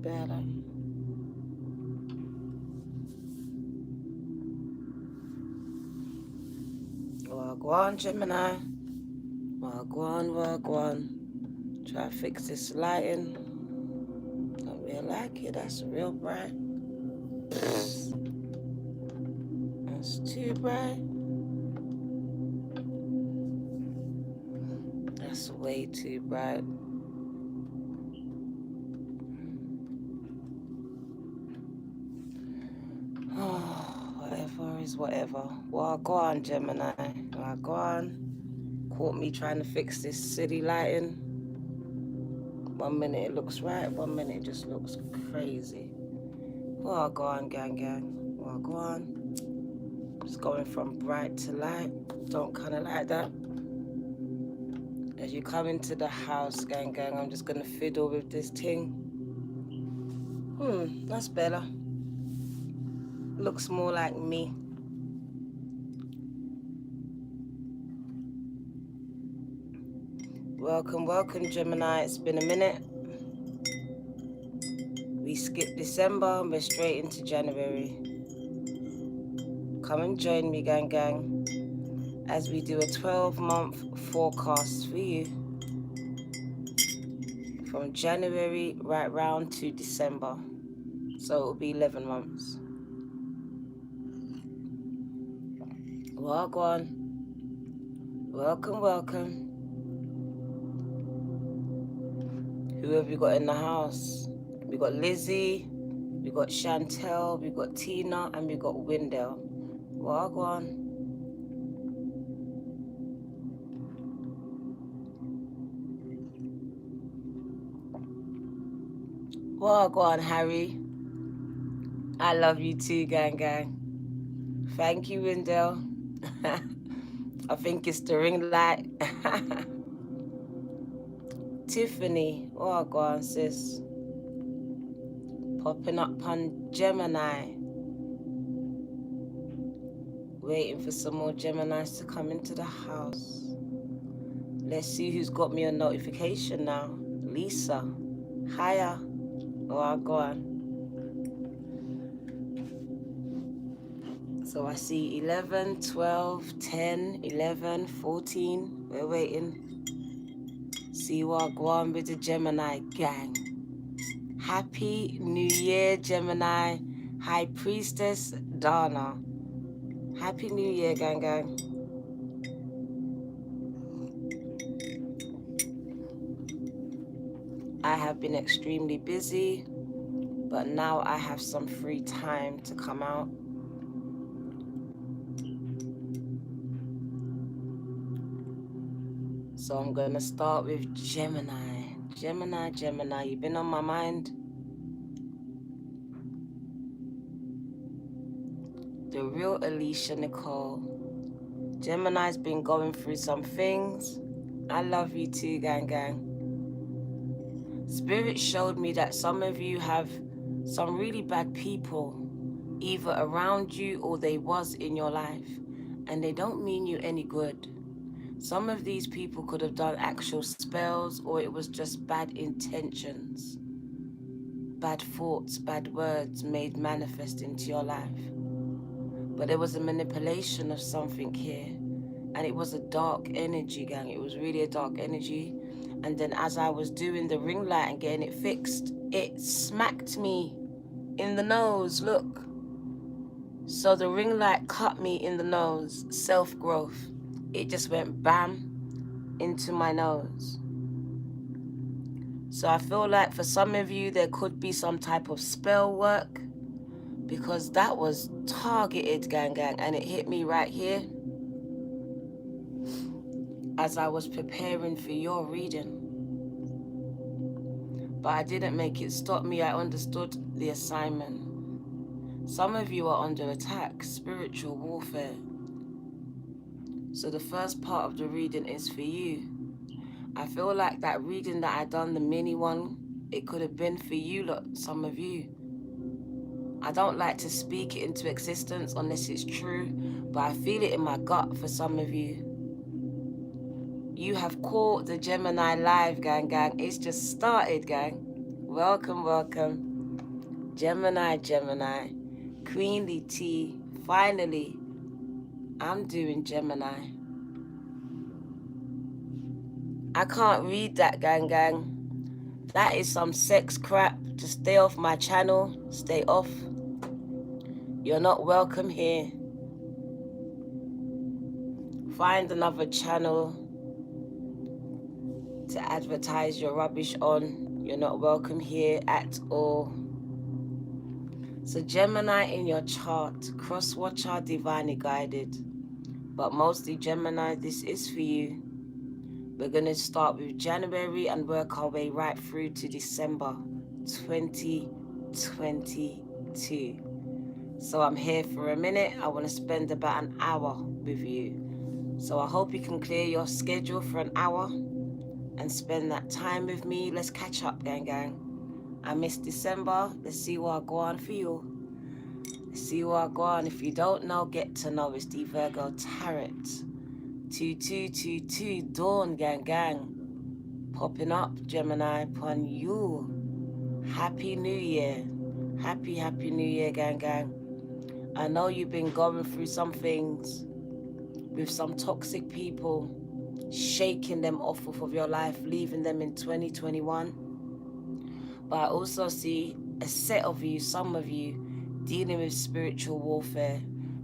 better. Wagwan, Gemini. Wagwan. Try to fix this lighting. Don't really like it. That's real bright. That's too bright. That's way too bright. Oh, whatever is whatever. Wagwan, Gemini. Wagwan. Caught me trying to fix this city lighting. 1 minute it looks right, 1 minute it just looks crazy. Wagwan, gang. Wagwan. Just going from bright to light. Don't kind of like that. As you come into the house, gang, I'm just gonna fiddle with this thing. That's better. Looks more like me. Welcome, Gemini. It's been a minute. We skipped December and we're straight into January. Come and join me, gang, as we do a 12-month forecast for you. From January right round to December. So it'll be 11 months. Wagwan. Welcome. Who have we got in the house? We got Lizzie, we got Chantel, we got Tina, and we got Wendell. Wagwan. Wagwan, Harry. I love you too, gang. Thank you, Wendell. I think it's the ring light. Tiffany. Wagwan, sis. Popping up on Gemini. Waiting for some more Geminis to come into the house. Let's see who's got me a notification now. Lisa. Hiya. Wagwan. So I see 11, 12, 10, 11, 14. We're waiting. See Wagwan with the Gemini gang. Happy New Year, Gemini. High Priestess Dana. Happy New Year, gang. I have been extremely busy, but now I have some free time to come out. So I'm gonna start with Gemini. Gemini, you've been on my mind. The real Alicia Nicole. Gemini's been going through some things. I love you too, gang. Spirit showed me that some of you have some really bad people either around you or they was in your life, and they don't mean you any good. Some of these people could have done actual spells, or it was just bad intentions, bad thoughts, bad words made manifest into your life. But there was a manipulation of something here, and it was a dark energy, gang. It was really a dark energy. And then as I was doing the ring light and getting it fixed, it smacked me in the nose, look. So the ring light cut me in the nose, self-growth. It just went bam into my nose. So I feel like for some of you, there could be some type of spell work, because that was targeted, gang, and it hit me right here as I was preparing for your reading. But I didn't make it stop me. I understood the assignment. Some of you are under attack, spiritual warfare. So the first part of the reading is for you. I feel like that reading that I done, the mini one, it could have been for you, look, some of you. I don't like to speak it into existence unless it's true, but I feel it in my gut for some of you. You have caught the Gemini live, gang. It's just started, gang. Welcome. Gemini, Gemini. Queenly T. Finally, I'm doing Gemini. I can't read that, gang. That is some sex crap. Just stay off my channel. Stay off. You're not welcome here. Find another channel to advertise your rubbish on. You're not welcome here at all. So Gemini in your chart, cross-watcher, divinely guided. But mostly Gemini, this is for you. We're going to start with January and work our way right through to December 2022. So I'm here for a minute. I want to spend about an hour with you. So I hope you can clear your schedule for an hour and spend that time with me. Let's catch up, gang. I missed December. Let's see what I go on for you. Let's see what I go on. If you don't know, get to know. It's the Virgo Tarot. 2222 Dawn, gang. Popping up, Gemini, upon you. Happy New Year. Happy New Year, gang. I know you've been going through some things with some toxic people, shaking them off of your life, leaving them in 2021. But I also see a set of you, some of you, dealing with spiritual warfare,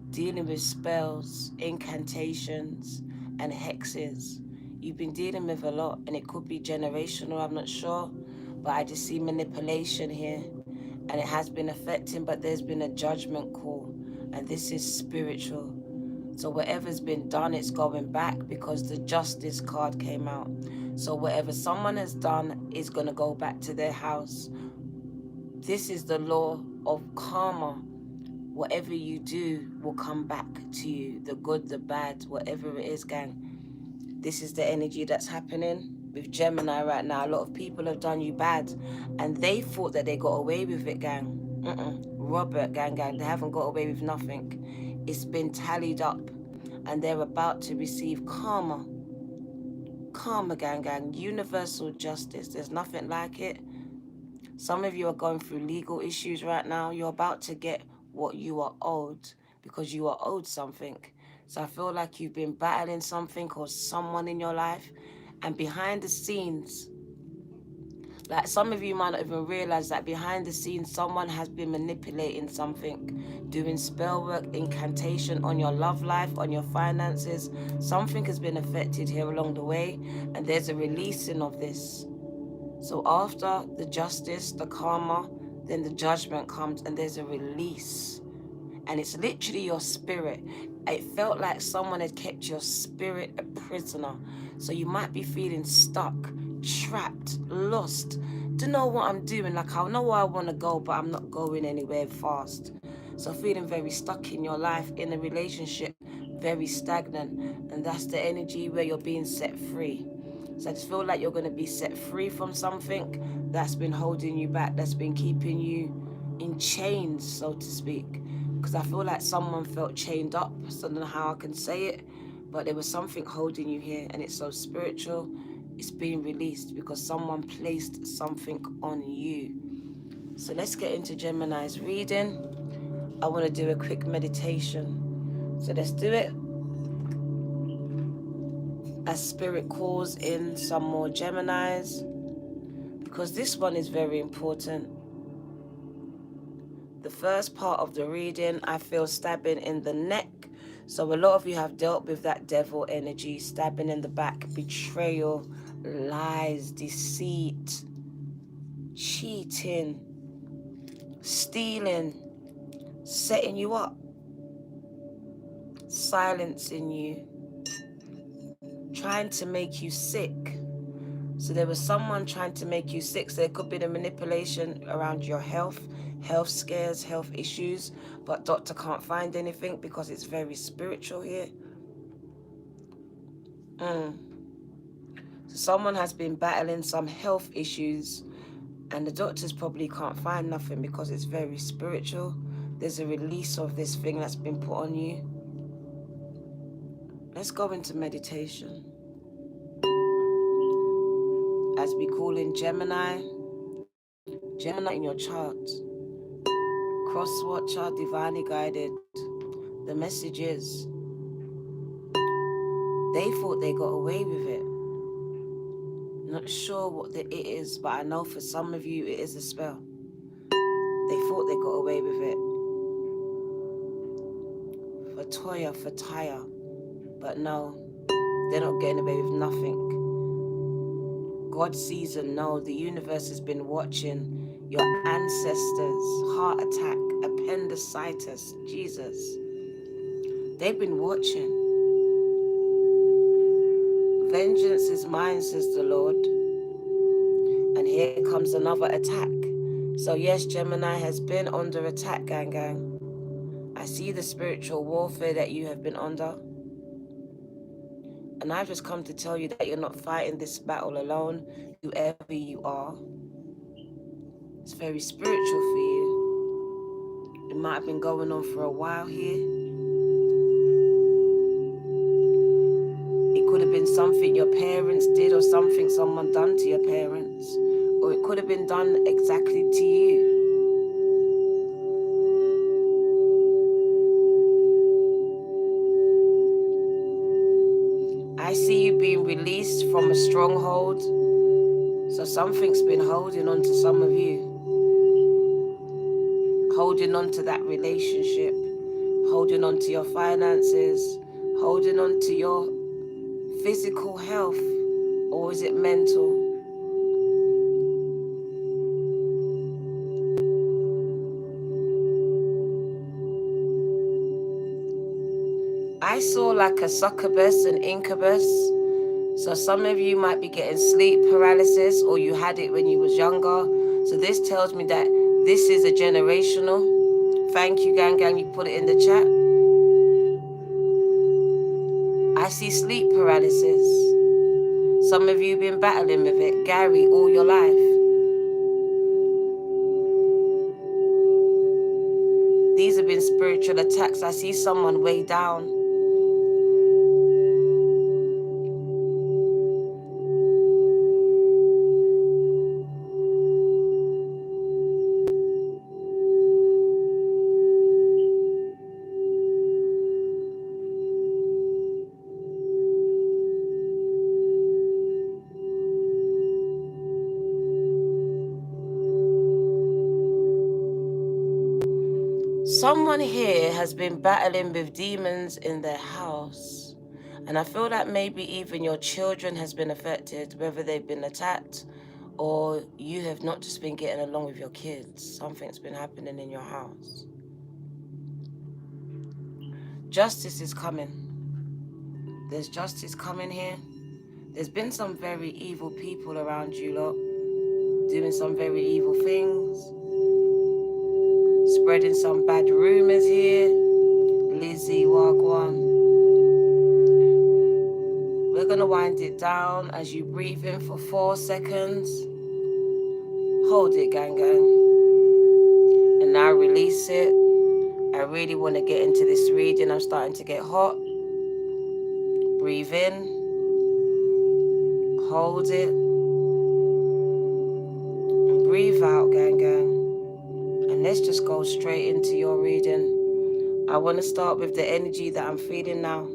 dealing with spells, incantations, and hexes. You've been dealing with a lot, and it could be generational, I'm not sure, but I just see manipulation here, and it has been affecting, but there's been a judgment call, and this is spiritual. So whatever's been done, it's going back because the justice card came out. So whatever someone has done is going to go back to their house. This is the law of karma. Whatever you do will come back to you. The good, the bad, whatever it is, gang. This is the energy that's happening with Gemini right now. A lot of people have done you bad, and they thought that they got away with it, gang. Robert, gang. They haven't got away with nothing. It's been tallied up, and they're about to receive karma. Karma, gang. Universal justice. There's nothing like it. Some of you are going through legal issues right now. You're about to get what you are owed because you are owed something. So I feel like you've been battling something or someone in your life, and behind the scenes, like some of you might not even realize that behind the scenes someone has been manipulating something, doing spell work, incantation on your love life, on your finances. Something has been affected here along the way, and there's a releasing of this. So after the justice, the karma, then the judgment comes, and there's a release. And it's literally your spirit. It felt like someone had kept your spirit a prisoner. So you might be feeling stuck, trapped, lost. Don't know what I'm doing. Like, I know where I want to go, but I'm not going anywhere fast. So feeling very stuck in your life, in a relationship, very stagnant. And that's the energy where you're being set free. So I just feel like you're going to be set free from something that's been holding you back, that's been keeping you in chains, so to speak. Because I feel like someone felt chained up. I don't know how I can say it, but there was something holding you here, and it's so spiritual. It's being released because someone placed something on you. So let's get into Gemini's reading. I want to do a quick meditation. So let's do it. As Spirit calls in some more Geminis, because this one is very important. The first part of the reading, I feel stabbing in the neck. So a lot of you have dealt with that devil energy, stabbing in the back, betrayal, lies, deceit, cheating, stealing, setting you up, silencing you, trying to make you sick. So there was someone trying to make you sick. So there could be the manipulation around your health scares, health issues, but doctor can't find anything because it's very spiritual here. So someone has been battling some health issues, and the doctors probably can't find nothing because it's very spiritual. There's a release of this thing that's been put on you. Let's go into meditation. As we call in Gemini in your chart, Cross-watcher, divinely guided. The message is, they thought they got away with it. Not sure what it is, but I know for some of you it is a spell. They thought they got away with it. For Toya, for Taya. But no, they're not getting away with nothing. God sees and knows. The universe has been watching your ancestors, heart attack, appendicitis, Jesus. They've been watching. Vengeance is mine, says the Lord. And here comes another attack. So yes, Gemini has been under attack, gang. I see the spiritual warfare that you have been under. And I've just come to tell you that you're not fighting this battle alone, whoever you are. It's very spiritual for you. It might have been going on for a while here. It could have been something your parents did or something someone done to your parents. Or it could have been done exactly to you. I see you being released from a stronghold. So something's been holding on to some of you. Holding on to that relationship. Holding on to your finances. Holding on to your physical health. Or is it mental? I saw like a succubus, an incubus. So some of you might be getting sleep paralysis, or you had it when you was younger. So this tells me that this is a generational. Thank you, gang. You put it in the chat. I see sleep paralysis. Some of you have been battling with it, Gary, all your life. These have been spiritual attacks. I see someone way down. Someone here has been battling with demons in their house. And I feel that maybe even your children has been affected, whether they've been attacked or you have not just been getting along with your kids. Something's been happening in your house. Justice is coming. There's justice coming here. There's been some very evil people around you lot, doing some very evil things, spreading some bad rumors here. Lizzie, Wagwan. We're going to wind it down as you breathe in for 4 seconds. Hold it, gang. And now release it. I really want to get into this reading. I'm starting to get hot. Breathe in. Hold it. And breathe out, gang. And let's just go straight into your reading. I want to start with the energy that I'm feeling now.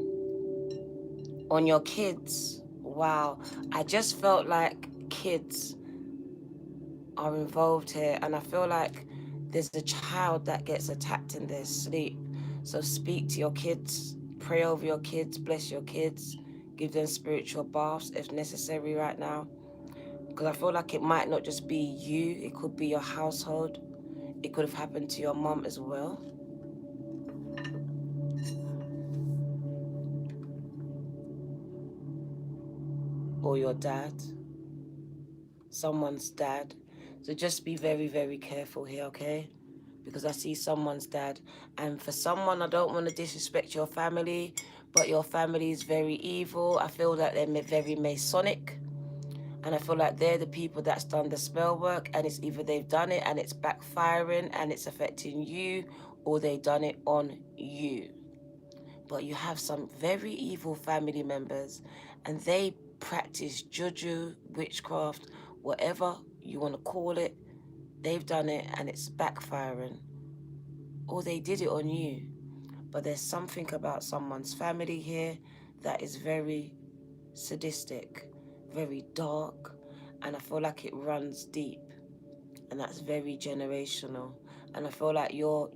On your kids. Wow. I just felt like kids are involved here, and I feel like there's a child that gets attacked in their sleep. So speak to your kids, pray over your kids, bless your kids, give them spiritual baths if necessary right now, because I feel like it might not just be you, it could be your household. It could have happened to your mom as well. Or your dad, someone's dad. So just be very, very careful here, okay? Because I see someone's dad. And for someone, I don't want to disrespect your family, but your family is very evil. I feel that they're very Masonic. And I feel like they're the people that's done the spell work, and it's either they've done it and it's backfiring and it's affecting you, or they've done it on you. But you have some very evil family members, and they practice juju, witchcraft, whatever you want to call it. They've done it and it's backfiring. or they did it on you. But there's something about someone's family here that is very sadistic, very dark, and I feel like it runs deep, and that's very generational. And I feel like you're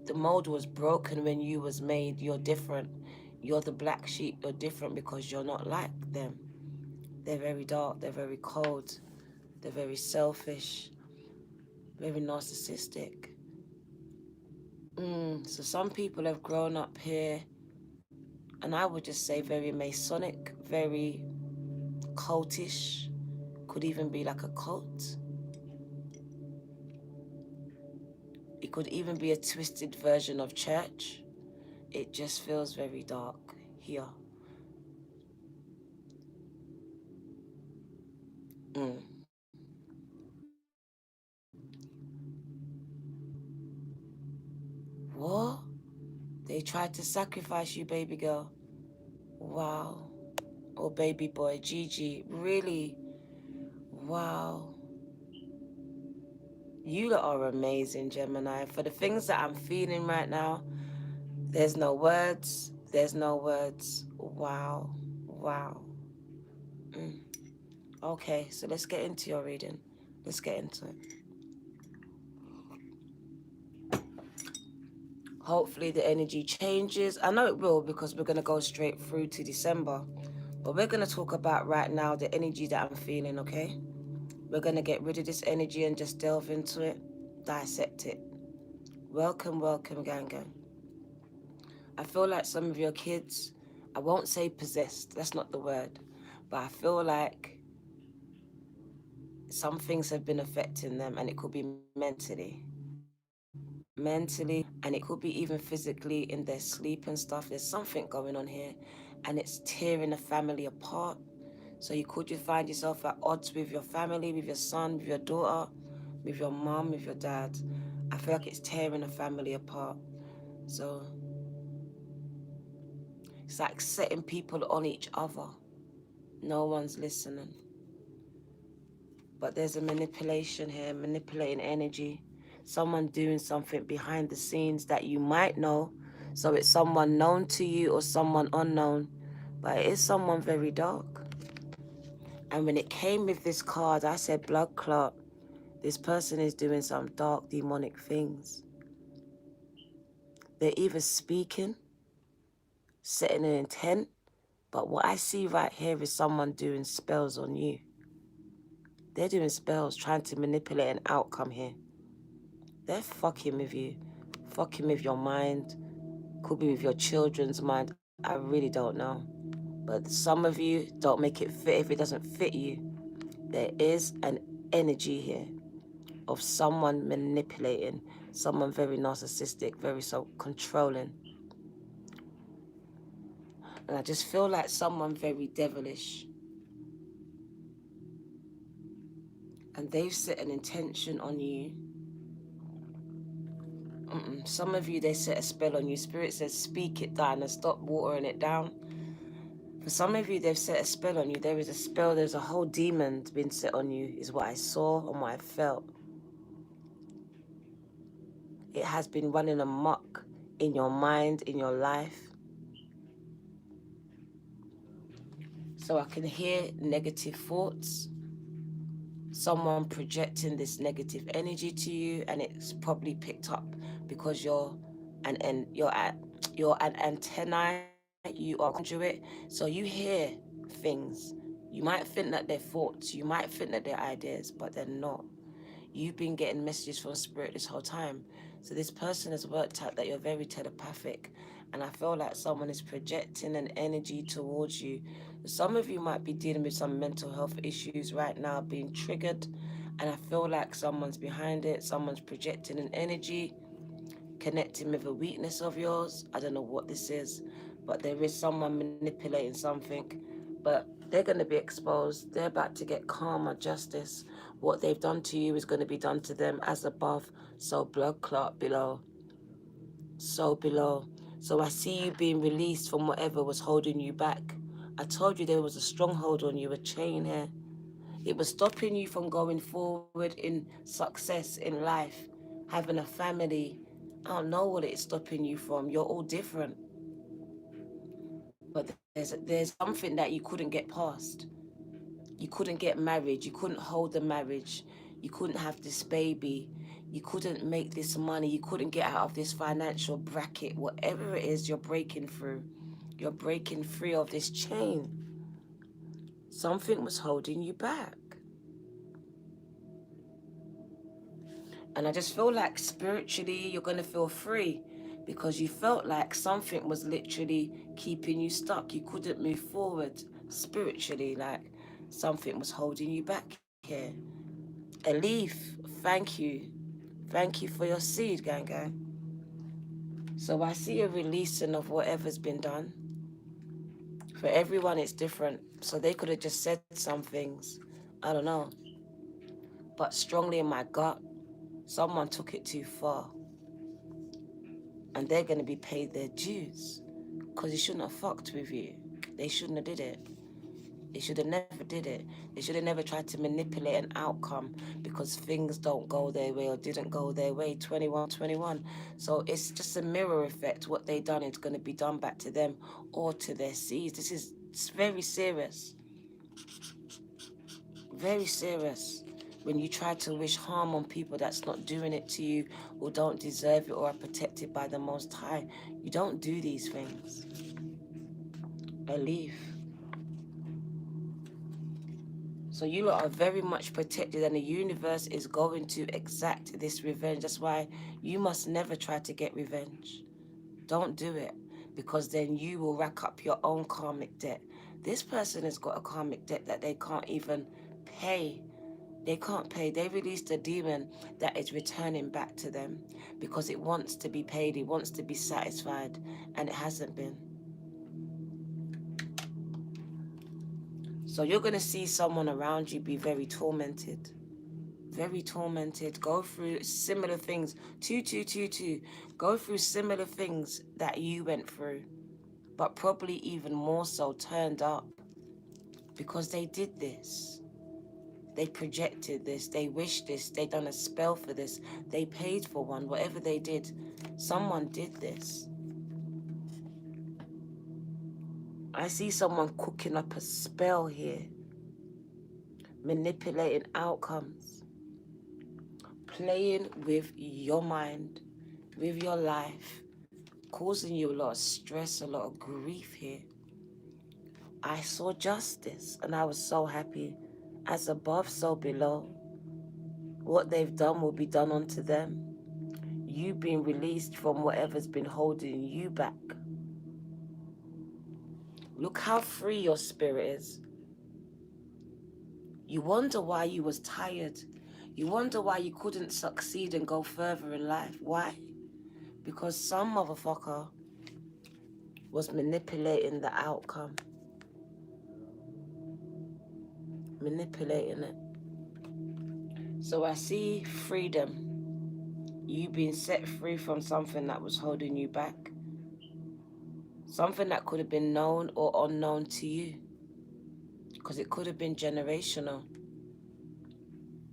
the mold was broken when you was made. You're different. You're the black sheep. You're different because you're not like them. They're very dark. They're very cold. They're very selfish. Very narcissistic. So some people have grown up here, and I would just say very Masonic, very cultish. Could even be like a cult. It could even be a twisted version of church. It just feels very dark here. Mm. What? They tried to sacrifice you, baby girl. Wow. Or baby boy, Gigi. Really? Wow. You lot are amazing, Gemini. For the things that I'm feeling right now, there's no words. There's no words. Wow. Wow. Mm. Okay, so let's get into your reading. Let's get into it. Hopefully the energy changes. I know it will because we're going to go straight through to December. But we're going to talk about right now the energy that I'm feeling, okay? We're going to get rid of this energy and just delve into it, dissect it. Welcome, welcome, gang, gang. I feel like some of your kids, I won't say possessed, that's not the word, but I feel like some things have been affecting them, and it could be mentally, and it could be even physically in their sleep and stuff. There's something going on here, and it's tearing the family apart. So you could just find yourself at odds with your family, with your son, with your daughter, with your mom, with your dad. I feel like it's tearing the family apart. So it's like setting people on each other. No one's listening. But there's a manipulation here, manipulating energy. Someone doing something behind the scenes that you might know. So it's someone known to you or someone unknown. But it is someone very dark. And when it came with this card, I said blood clot. This person is doing some dark demonic things. They're either speaking, setting an intent, but what I see right here is someone doing spells on you. They're doing spells, trying to manipulate an outcome here. They're fucking with you, fucking with your mind, could be with your children's mind. I really don't know. But some of you don't make it fit if it doesn't fit you. There is an energy here of someone manipulating, someone very narcissistic, very so controlling. And I just feel like someone very devilish. And they've set an intention on you. Some of you, they set a spell on you. Spirit says, speak it down and stop watering it down. For some of you, they've set a spell on you. There is a spell, there's a whole demon been set on you, is what I saw and what I felt. It has been running amok in your mind, in your life. So I can hear negative thoughts, someone projecting this negative energy to you, and it's probably picked up because you're an antennae, you are conduit, so you hear things. You might think that they're thoughts, you might think that they're ideas, but they're not. You've been getting messages from spirit this whole time. So this person has worked out that you're very telepathic, and I feel like someone is projecting an energy towards you. Some of you might be dealing with some mental health issues right now, being triggered, and I feel like someone's behind it. Someone's projecting an energy, connecting with a weakness of yours. I don't know what this is, but there is someone manipulating something. But they're going to be exposed. They're about to get karma, justice. What they've done to you is going to be done to them, as above, so blood clot below. So below. So I see you being released from whatever was holding you back. I told you there was a stronghold on you, a chain here. It was stopping you from going forward in success in life, having a family, I don't know what it's stopping you from. You're all different. But there's something that you couldn't get past. You couldn't get married. You couldn't hold the marriage. You couldn't have this baby. You couldn't make this money. You couldn't get out of this financial bracket. Whatever it is you're breaking through, you're breaking free of this chain. Something was holding you back. And I just feel like spiritually you're going to feel free, because you felt like something was literally keeping you stuck. You couldn't move forward spiritually, like something was holding you back here. A leaf, thank you. Thank you for your seed, gang. So I see a releasing of whatever's been done. For everyone, it's different. So they could have just said some things. I don't know. But strongly in my gut, someone took it too far. And they're going to be paid their dues. Because they shouldn't have fucked with you. They shouldn't have did it. They should have never did it. They should have never tried to manipulate an outcome because things don't go their way or didn't go their way. 21. So it's just a mirror effect. What they done is going to be done back to them or to their seeds. It's very serious. Very serious. When you try to wish harm on people that's not doing it to you or don't deserve it or are protected by the Most High, you don't do these things. A leaf. So you lot are very much protected, and the universe is going to exact this revenge. That's why you must never try to get revenge. Don't do it, because then you will rack up your own karmic debt. This person has got a karmic debt that they can't even pay. They can't pay. They released a demon that is returning back to them because it wants to be paid. It wants to be satisfied, and it hasn't been. So you're going to see someone around you be very tormented. Very tormented. Go through similar things. 2. Go through similar things that you went through. But probably even more so turned up. Because they did this. They projected this. They wished this. They done a spell for this. They paid for one. Whatever they did, someone did this. I see someone cooking up a spell here. Manipulating outcomes. Playing with your mind. With your life. Causing you a lot of stress, a lot of grief here. I saw justice and I was so happy. As above, so below. What they've done will be done unto them. You being released from whatever's been holding you back. Look how free your spirit is. You wonder why you was tired. You wonder why you couldn't succeed and go further in life. Why? Because some motherfucker was manipulating the outcome. Manipulating it. So I see freedom. You being set free from something that was holding you back. Something that could have been known or unknown to you. Because it could have been generational.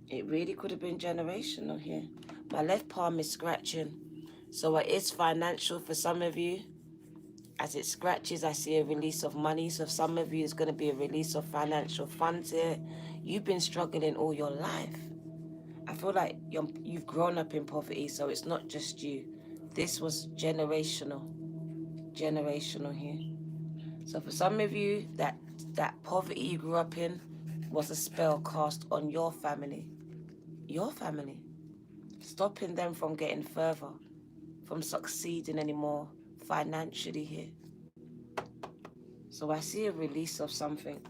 It really could have been generational here. My left palm is scratching. So it is financial for some of you. As it scratches, I see a release of money. So for some of you, it's going to be a release of financial funds here. You've been struggling all your life. I feel like you've grown up in poverty, so it's not just you. This was generational. Generational here. So for some of you, that poverty you grew up in was a spell cast on your family. Your family. Stopping them from getting further, from succeeding anymore financially here. So I see a release of something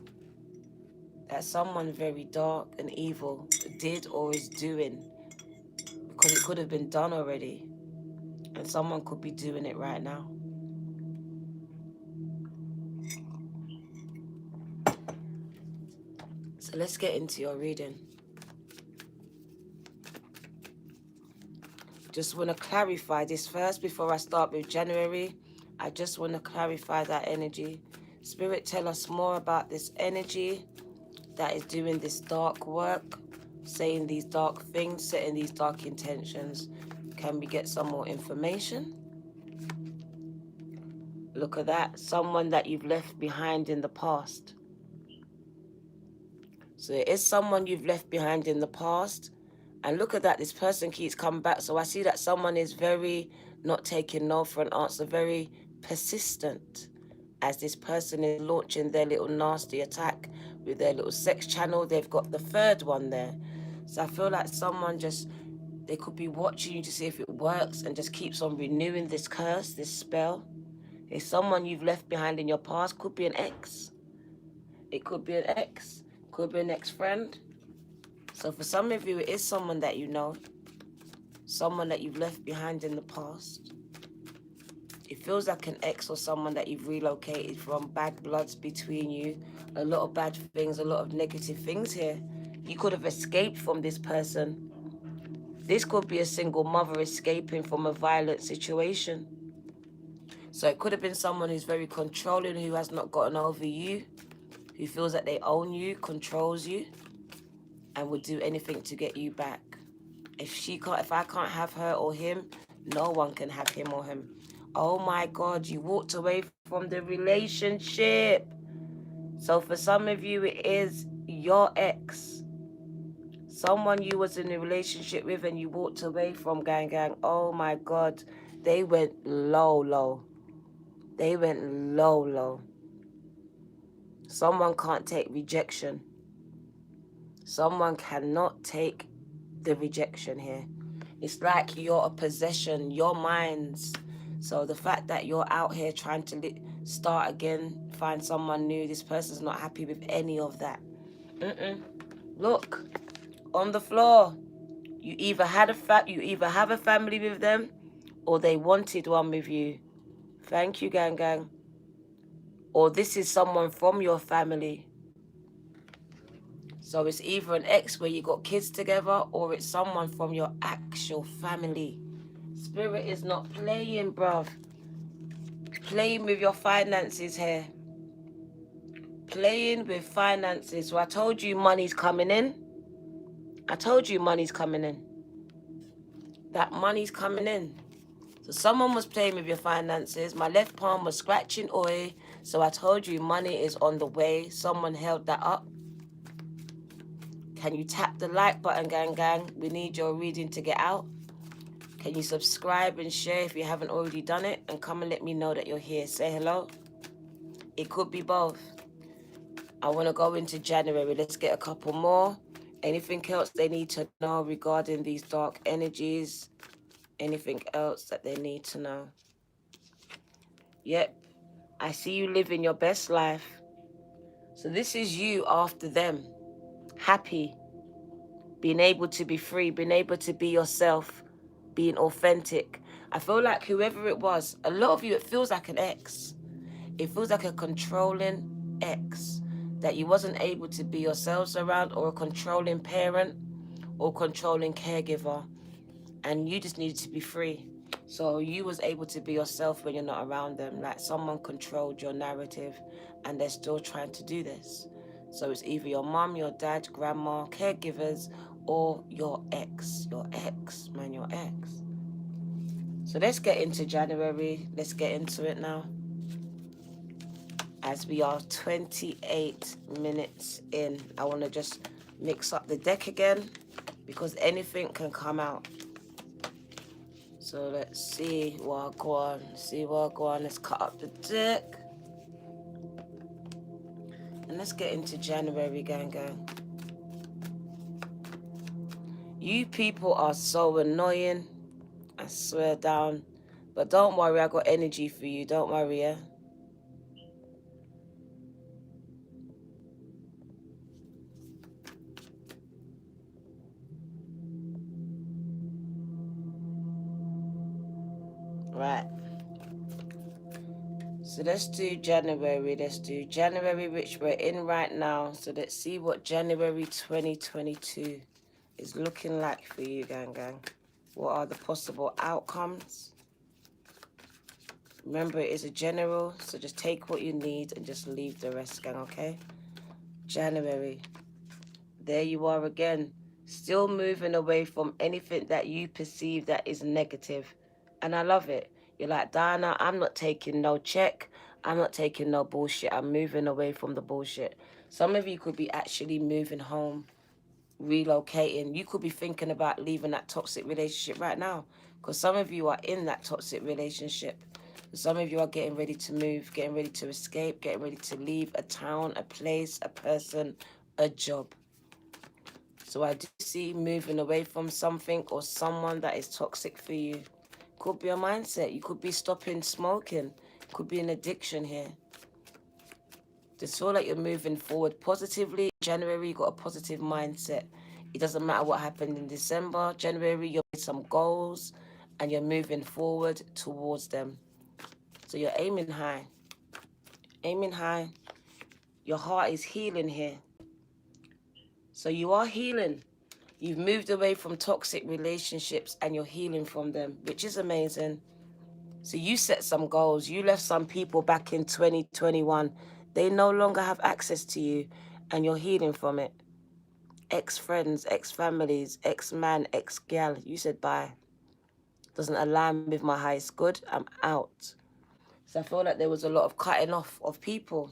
that someone very dark and evil did or is doing, because it could have been done already and someone could be doing it right now. So let's get into your reading. Just want to clarify this first before I start with January. I just want to clarify that energy. Spirit, tell us more about this energy that is doing this dark work, saying these dark things, setting these dark intentions. Can we get some more information? Look at that. Someone that you've left behind in the past. So it is someone you've left behind in the past. And look at that. This person keeps coming back. So I see that someone is very not taking no for an answer. Very persistent. As this person is launching their little nasty attack with their little sex channel. They've got the third one there. So I feel like someone just... They could be watching you to see if it works and just keeps on renewing this curse, this spell. It's someone you've left behind in your past. Could be an ex. It could be an ex. Could be an ex-friend. So for some of you, it is someone that you know. Someone that you've left behind in the past. It feels like an ex or someone that you've relocated from. Bad bloods between you. A lot of bad things, a lot of negative things here. You could have escaped from this person. This could be a single mother escaping from a violent situation. So it could have been someone who's very controlling, who has not gotten over you, who feels that they own you, controls you, and would do anything to get you back. If I can't have her or him, no one can have him or him. Oh my God, you walked away from the relationship. So for some of you, it is your ex. Someone you was in a relationship with and you walked away from, gang. Oh my God. They went low. They went low. Someone can't take rejection. Someone cannot take the rejection here. It's like you're a possession, your minds. So the fact that you're out here trying to start again, find someone new, this person's not happy with any of that. Look. On the floor, you either have a family with them, or they wanted one with you. Thank you, gang. Or this is someone from your family. So it's either an ex where you got kids together, or it's someone from your actual family. Spirit is not playing, bruv. Playing with your finances here. Playing with finances. So I told you money's coming in. That money's coming in. So someone was playing with your finances. My left palm was scratching oil. So I told you money is on the way. Someone held that up. Can you tap the like button, gang? We need your reading to get out. Can you subscribe and share if you haven't already done it? And come and let me know that you're here. Say hello. It could be both. I want to go into January. Let's get a couple more. Anything else they need to know regarding these dark energies? Anything else that they need to know? Yep. I see you living your best life. So this is you after them. Happy. Being able to be free. Being able to be yourself. Being authentic. I feel like whoever it was, a lot of you, it feels like an ex. It feels like a controlling ex. That you wasn't able to be yourselves around, or a controlling parent or controlling caregiver, and you just needed to be free. So you was able to be yourself when you're not around them. Like someone controlled your narrative, and they're still trying to do this. So it's either your mom, your dad, grandma, caregivers, or your ex. Your ex. So let's get into January. Let's get into it now. As we are 28 minutes in, I want to just mix up the deck again, because anything can come out. So let's see what go on. Let's cut up the deck. And let's get into January, gang. You people are so annoying. I swear down. But don't worry, I got energy for you. Don't worry, yeah? Right. So let's do January. Which we're in right now. So let's see what January 2022 is looking like for you, gang. What are the possible outcomes? Remember, it is a general, so just take what you need and just leave the rest, gang, okay? January. There you are again. Still moving away from anything that you perceive that is negative. And I love it. You're like, Diana, I'm not taking no check. I'm not taking no bullshit. I'm moving away from the bullshit. Some of you could be actually moving home, relocating. You could be thinking about leaving that toxic relationship right now, because some of you are in that toxic relationship. Some of you are getting ready to move, getting ready to escape, getting ready to leave a town, a place, a person, a job. So I do see moving away from something or someone that is toxic for you. Could be a mindset. You could be stopping smoking. Could be an addiction here. Just feel like you're moving forward positively. January, you got a positive mindset. It doesn't matter what happened in December. January, you made some goals and you're moving forward towards them. So you're aiming high. Aiming high. Your heart is healing here. So you are healing. You've moved away from toxic relationships and you're healing from them, which is amazing. So you set some goals. You left some people back in 2021. They no longer have access to you and you're healing from it. Ex-friends, ex-families, ex-man, ex-gal. You said bye. Doesn't align with my highest good. I'm out. So I feel like there was a lot of cutting off of people.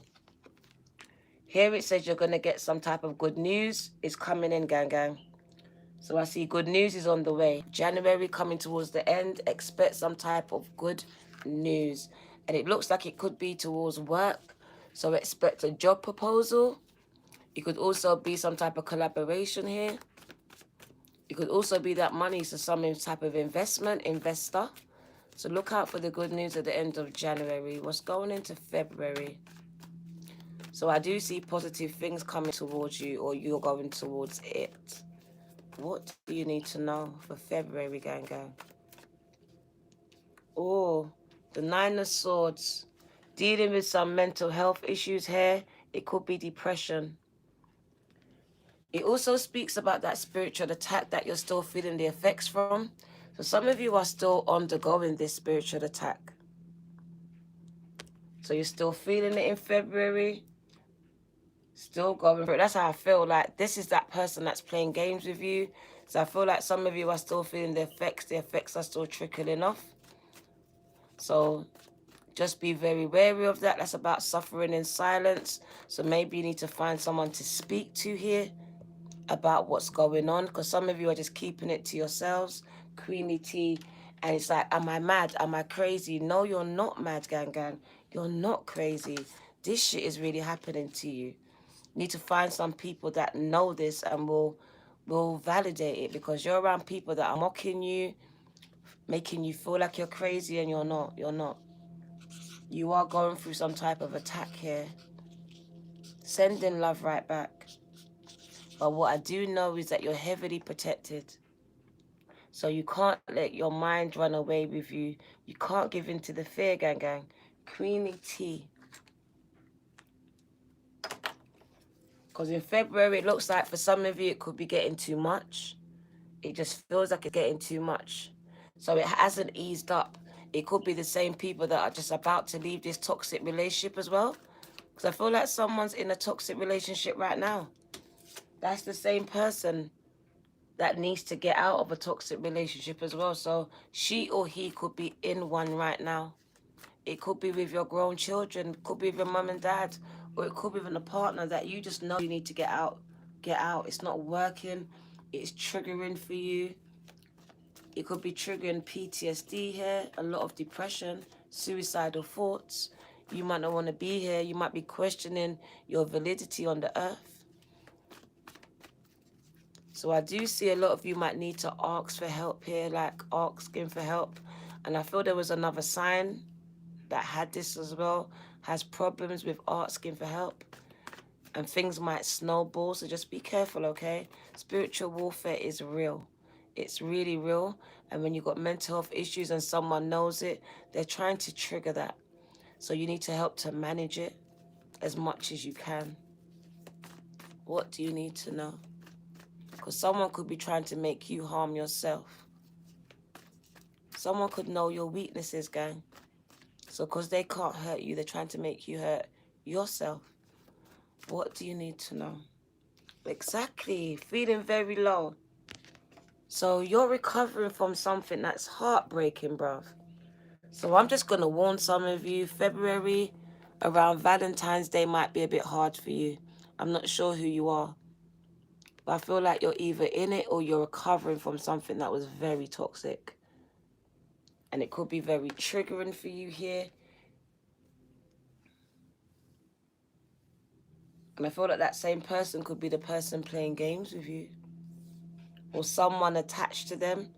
Here it says you're going to get some type of good news. It's coming in, gang, gang. So I see good news is on the way. January coming towards the end. Expect some type of good news. And it looks like it could be towards work. So expect a job proposal. It could also be some type of collaboration here. It could also be that money, so some type of investment, investor. So look out for the good news at the end of January. What's going into February? So I do see positive things coming towards you, or you're going towards it. What do you need to know for February, gang, gang? Oh, the Nine of Swords. Dealing with some mental health issues here. It could be depression. It also speaks about that spiritual attack that you're still feeling the effects from. So some of you are still undergoing this spiritual attack. So you're still feeling it in February. Still going through it. That's how I feel. Like this is that person that's playing games with you. So I feel like some of you are still feeling the effects. The effects are still trickling off. So just be very wary of that. That's about suffering in silence. So maybe you need to find someone to speak to here about what's going on, because some of you are just keeping it to yourselves. Queenie T. And it's like, am I mad? Am I crazy? No, you're not mad, gang, gang. You're not crazy. This shit is really happening to you. You need to find some people that know this and will validate it, because you're around people that are mocking you, making you feel like you're crazy, and you're not. You're not. You are going through some type of attack here. Sending love right back. But what I do know is that you're heavily protected. So you can't let your mind run away with you. You can't give in to the fear, gang, gang. Queenie T. Because in February, it looks like for some of you, it could be getting too much. It just feels like it's getting too much. So it hasn't eased up. It could be the same people that are just about to leave this toxic relationship as well. Because I feel like someone's in a toxic relationship right now. That's the same person that needs to get out of a toxic relationship as well. So she or he could be in one right now. It could be with your grown children, it could be with your mum and dad, or it could be with a partner that you just know you need to get out. Get out. It's not working. It's triggering for you. It could be triggering PTSD here, a lot of depression, suicidal thoughts. You might not want to be here. You might be questioning your validity on the earth. So I do see a lot of you might need to ask for help here, like asking for help. And I feel there was another sign that had this as well, has problems with asking for help. And things might snowball, so just be careful, okay? Spiritual warfare is real. It's really real. And when you've got mental health issues and someone knows it, they're trying to trigger that. So you need to help to manage it as much as you can. What do you need to know? Because someone could be trying to make you harm yourself. Someone could know your weaknesses, gang. So because they can't hurt you, they're trying to make you hurt yourself. What do you need to know? Exactly. Feeling very low. So you're recovering from something that's heartbreaking, bruv. So I'm just going to warn some of you, February around Valentine's Day might be a bit hard for you. I'm not sure who you are, but I feel like you're either in it or you're recovering from something that was very toxic. And it could be very triggering for you here. And I feel like that same person could be the person playing games with you, or someone attached to them.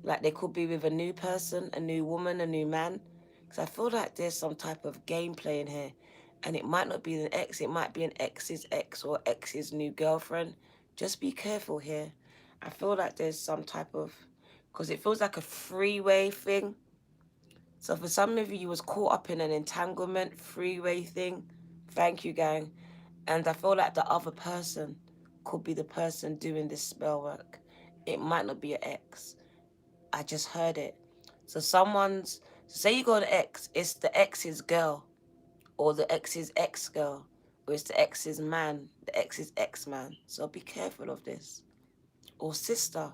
Like they could be with a new person, a new woman, a new man. Because I feel like there's some type of game playing here. And it might not be an ex, it might be an ex's ex or ex's new girlfriend. Just be careful here. I feel like there's some type of, because it feels like a freeway thing. So for some of you, you was caught up in an entanglement, freeway thing. Thank you, gang. And I feel like the other person could be the person doing this spell work. It might not be your ex. I just heard it. So say you got an ex, it's the ex's girl, or the ex's ex-girl, or it's the ex's man, the ex's ex-man. So be careful of this. Or sister,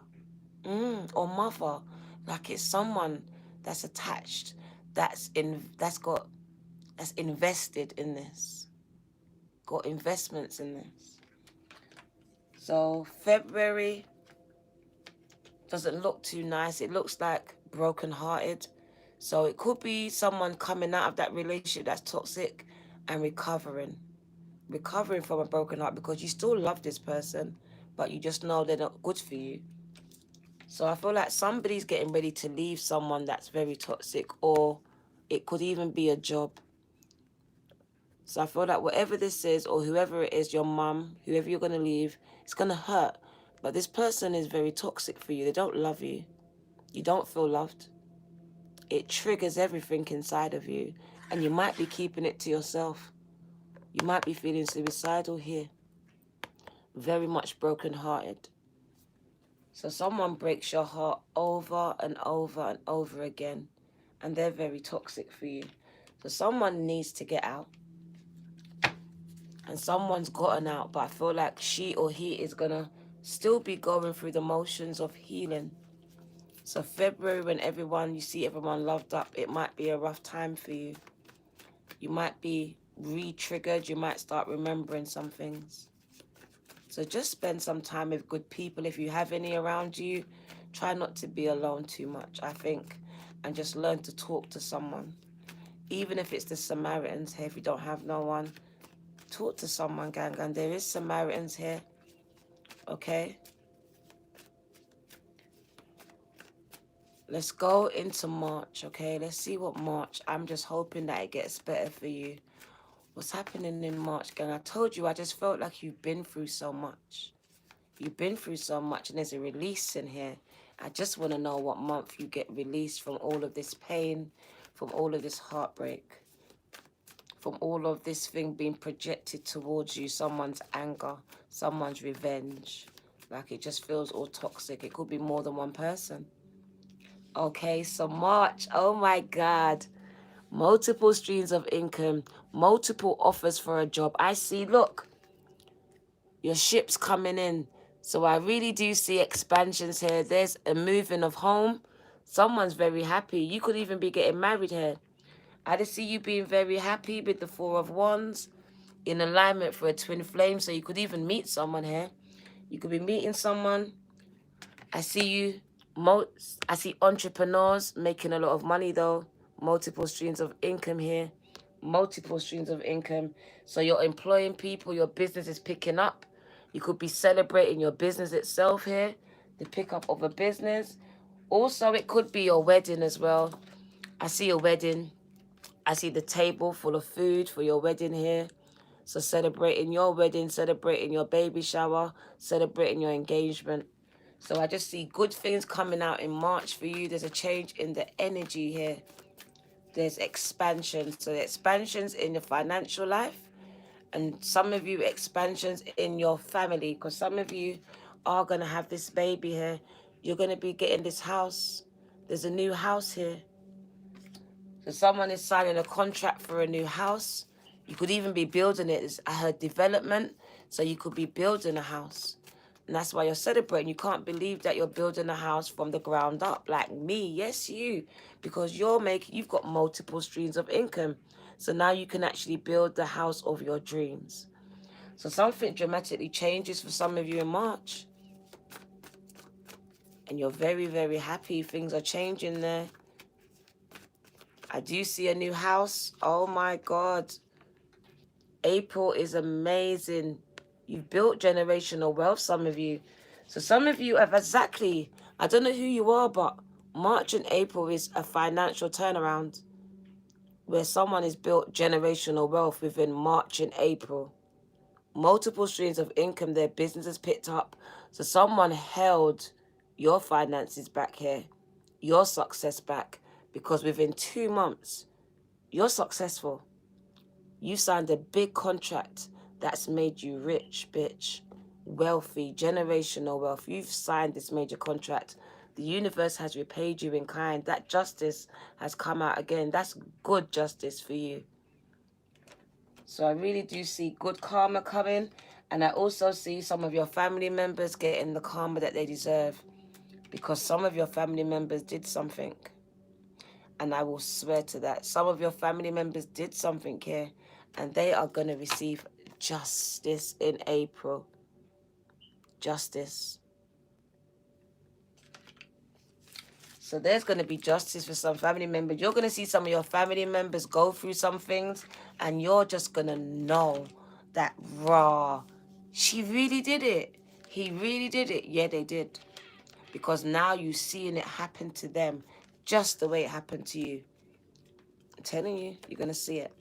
or mother. Like it's someone that's attached, that's invested in this, got investments in this. So February doesn't look too nice. It looks like broken-hearted. So it could be someone coming out of that relationship that's toxic and recovering from a broken heart, because you still love this person, but you just know they're not good for you. So I feel like somebody's getting ready to leave someone that's very toxic, or it could even be a job. So I feel like whatever this is, or whoever it is, your mum, whoever you're going to leave, it's going to hurt. But this person is very toxic for you. They don't love you. You don't feel loved. It triggers everything inside of you. And you might be keeping it to yourself. You might be feeling suicidal here. Very much broken-hearted. So someone breaks your heart over and over and over again. And they're very toxic for you. So someone needs to get out. And someone's gotten out. But I feel like she or he is going to still be going through the motions of healing. So February, when you see everyone loved up, it might be a rough time for you. You might be re-triggered. You might start remembering some things. So just spend some time with good people. If you have any around you, try not to be alone too much, I think. And just learn to talk to someone. Even if it's the Samaritans here, if you don't have no one, talk to someone, gang. And there is Samaritans here. Okay? Let's go into March, okay? Let's see what March. I'm just hoping that it gets better for you. What's happening in March, gang? I told you, I just felt like you've been through so much. You've been through so much, and there's a release in here. I just want to know what month you get released from all of this pain, from all of this heartbreak, from all of this thing being projected towards you, someone's anger, someone's revenge. Like it just feels all toxic. It could be more than one person. Okay, so March, oh my God. Multiple streams of income, multiple offers for a job. I see, look, your ship's coming in. So I really do see expansions here. There's a moving of home. Someone's very happy. You could even be getting married here. I just see you being very happy with the Four of Wands in alignment for a twin flame. So you could even meet someone here. You could be meeting someone. I see I see entrepreneurs making a lot of money though. Multiple streams of income here. Multiple streams of income. So you're employing people. Your business is picking up. You could be celebrating your business itself here. The pickup of a business. Also, it could be your wedding as well. I see a wedding. I see the table full of food for your wedding here. So celebrating your wedding, celebrating your baby shower, celebrating your engagement. So I just see good things coming out in March for you. There's a change in the energy here. There's expansion. So the expansions in your financial life, and some of you expansions in your family, because some of you are going to have this baby here. You're going to be getting this house. There's a new house here. So someone is signing a contract for a new house. You could even be building it. I heard development. So you could be building a house. And that's why you're celebrating. You can't believe that you're building a house from the ground up, like me. Yes, you. Because you've got multiple streams of income. So now you can actually build the house of your dreams. So something dramatically changes for some of you in March. And you're very, very happy. Things are changing there. I do see a new house. Oh my God. April is amazing. You've built generational wealth, some of you. So some of you have exactly, I don't know who you are, but March and April is a financial turnaround where someone has built generational wealth within March and April. Multiple streams of income, their business has picked up. So someone held your finances back here, your success back, because within 2 months, you're successful. You signed a big contract that's made you rich, bitch. Wealthy, generational wealth. You've signed this major contract. The universe has repaid you in kind. That justice has come out again. That's good justice for you. So I really do see good karma coming. And I also see some of your family members getting the karma that they deserve. Because some of your family members did something. And I will swear to that. Some of your family members did something here. And they are going to receive justice in April. Justice. So there's going to be justice for some family members. You're going to see some of your family members go through some things. And you're just going to know that, raw, she really did it. He really did it. Yeah, they did. Because now you're seeing it happen to them just the way it happened to you. I'm telling you, you're going to see it.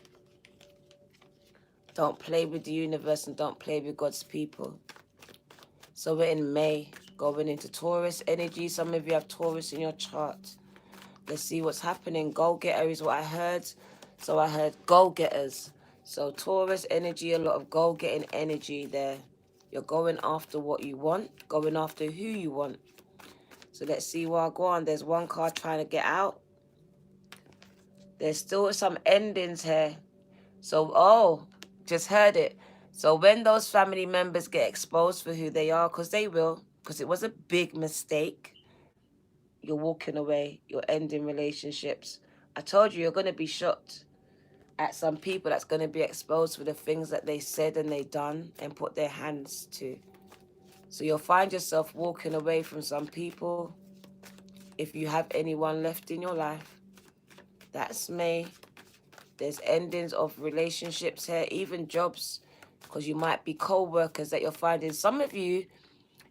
Don't play with the universe and don't play with God's people. So we're in May, going into Taurus energy. Some of you have Taurus in your chart. Let's see what's happening. Go-getter is what I heard. So I heard go-getters. So Taurus energy, a lot of go-getting energy there. You're going after what you want, going after who you want. So let's see where I go on. There's one card trying to get out. There's still some endings here. So, just heard it. So when those family members get exposed for who they are, because they will, because it was a big mistake, you're walking away, you're ending relationships. I told you, you're going to be shocked at some people that's going to be exposed for the things that they said and they done and put their hands to. So you'll find yourself walking away from some people if you have anyone left in your life. That's May. There's endings of relationships here, even jobs, because you might be co-workers that you're finding. Some of you,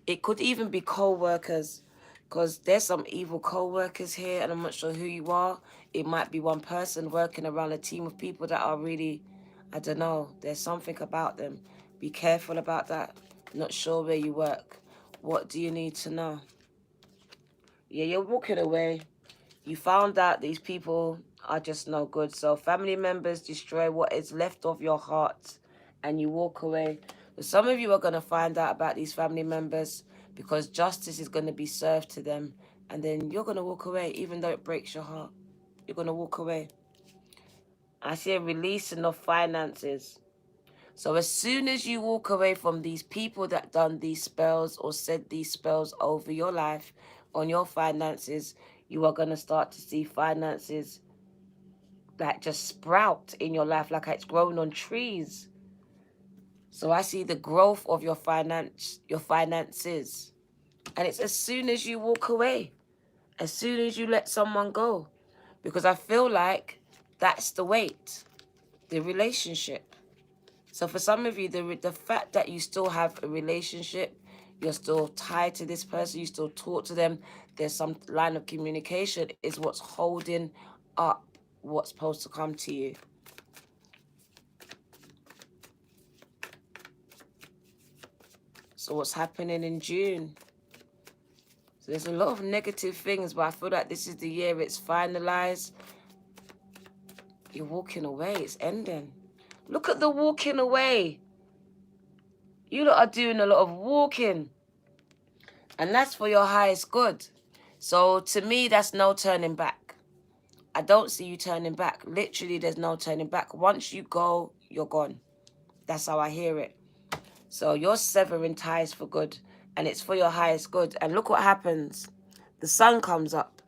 it could even be co-workers, because there's some evil co-workers here, and I'm not sure who you are. It might be one person working around a team of people that are really, I don't know, there's something about them. Be careful about that. Not sure where you work. What do you need to know? Yeah, you're walking away. You found out these people are just no good. So family members destroy what is left of your heart and you walk away. But some of you are going to find out about these family members because justice is going to be served to them. And then you're going to walk away, even though it breaks your heart. You're going to walk away. I see a releasing of finances. So as soon as you walk away from these people that done these spells or said these spells over your life, on your finances, you are going to start to see finances that just sprout in your life like it's grown on trees. So I see the growth of your finances. And it's as soon as you walk away, as soon as you let someone go. Because I feel like that's the weight, the relationship. So for some of you, the fact that you still have a relationship, you're still tied to this person, you still talk to them, there's some line of communication, is what's holding up what's supposed to come to you. So what's happening in June? So there's a lot of negative things, but I feel like this is the year it's finalized. You're walking away, it's ending. Look at the walking away. You lot are doing a lot of walking. And that's for your highest good. So to me, that's no turning back. I don't see you turning back. Literally, there's no turning back. Once you go, you're gone. That's how I hear it. So you're severing ties for good. and it's for your highest good. And look what happens. The sun comes up.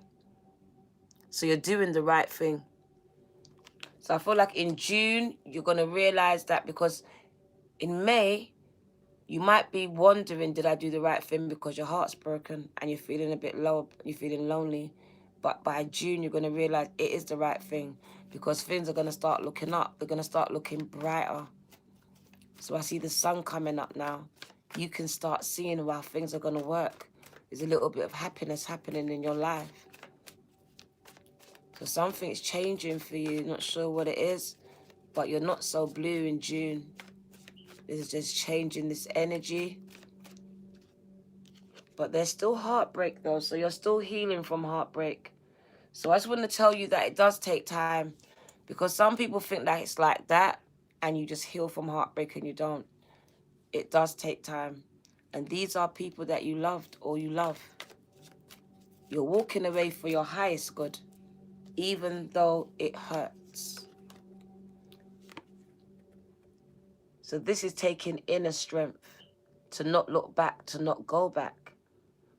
So you're doing the right thing. So I feel like in June, you're going to realize that, because in May, you might be wondering, did I do the right thing, because your heart's broken and you're feeling a bit low, you're feeling lonely. But by June, you're going to realize it is the right thing, because things are going to start looking up. They're going to start looking brighter. So I see the sun coming up now. You can start seeing how things are going to work. There's a little bit of happiness happening in your life. So something's changing for you. Not sure what it is, but you're not so blue in June. This is just changing this energy. But there's still heartbreak though, so you're still healing from heartbreak. So I just want to tell you that it does take time, because some people think that it's like that and you just heal from heartbreak, and you don't. It does take time. And these are people that you loved or you love. You're walking away for your highest good, even though it hurts. So this is taking inner strength to not look back, to not go back.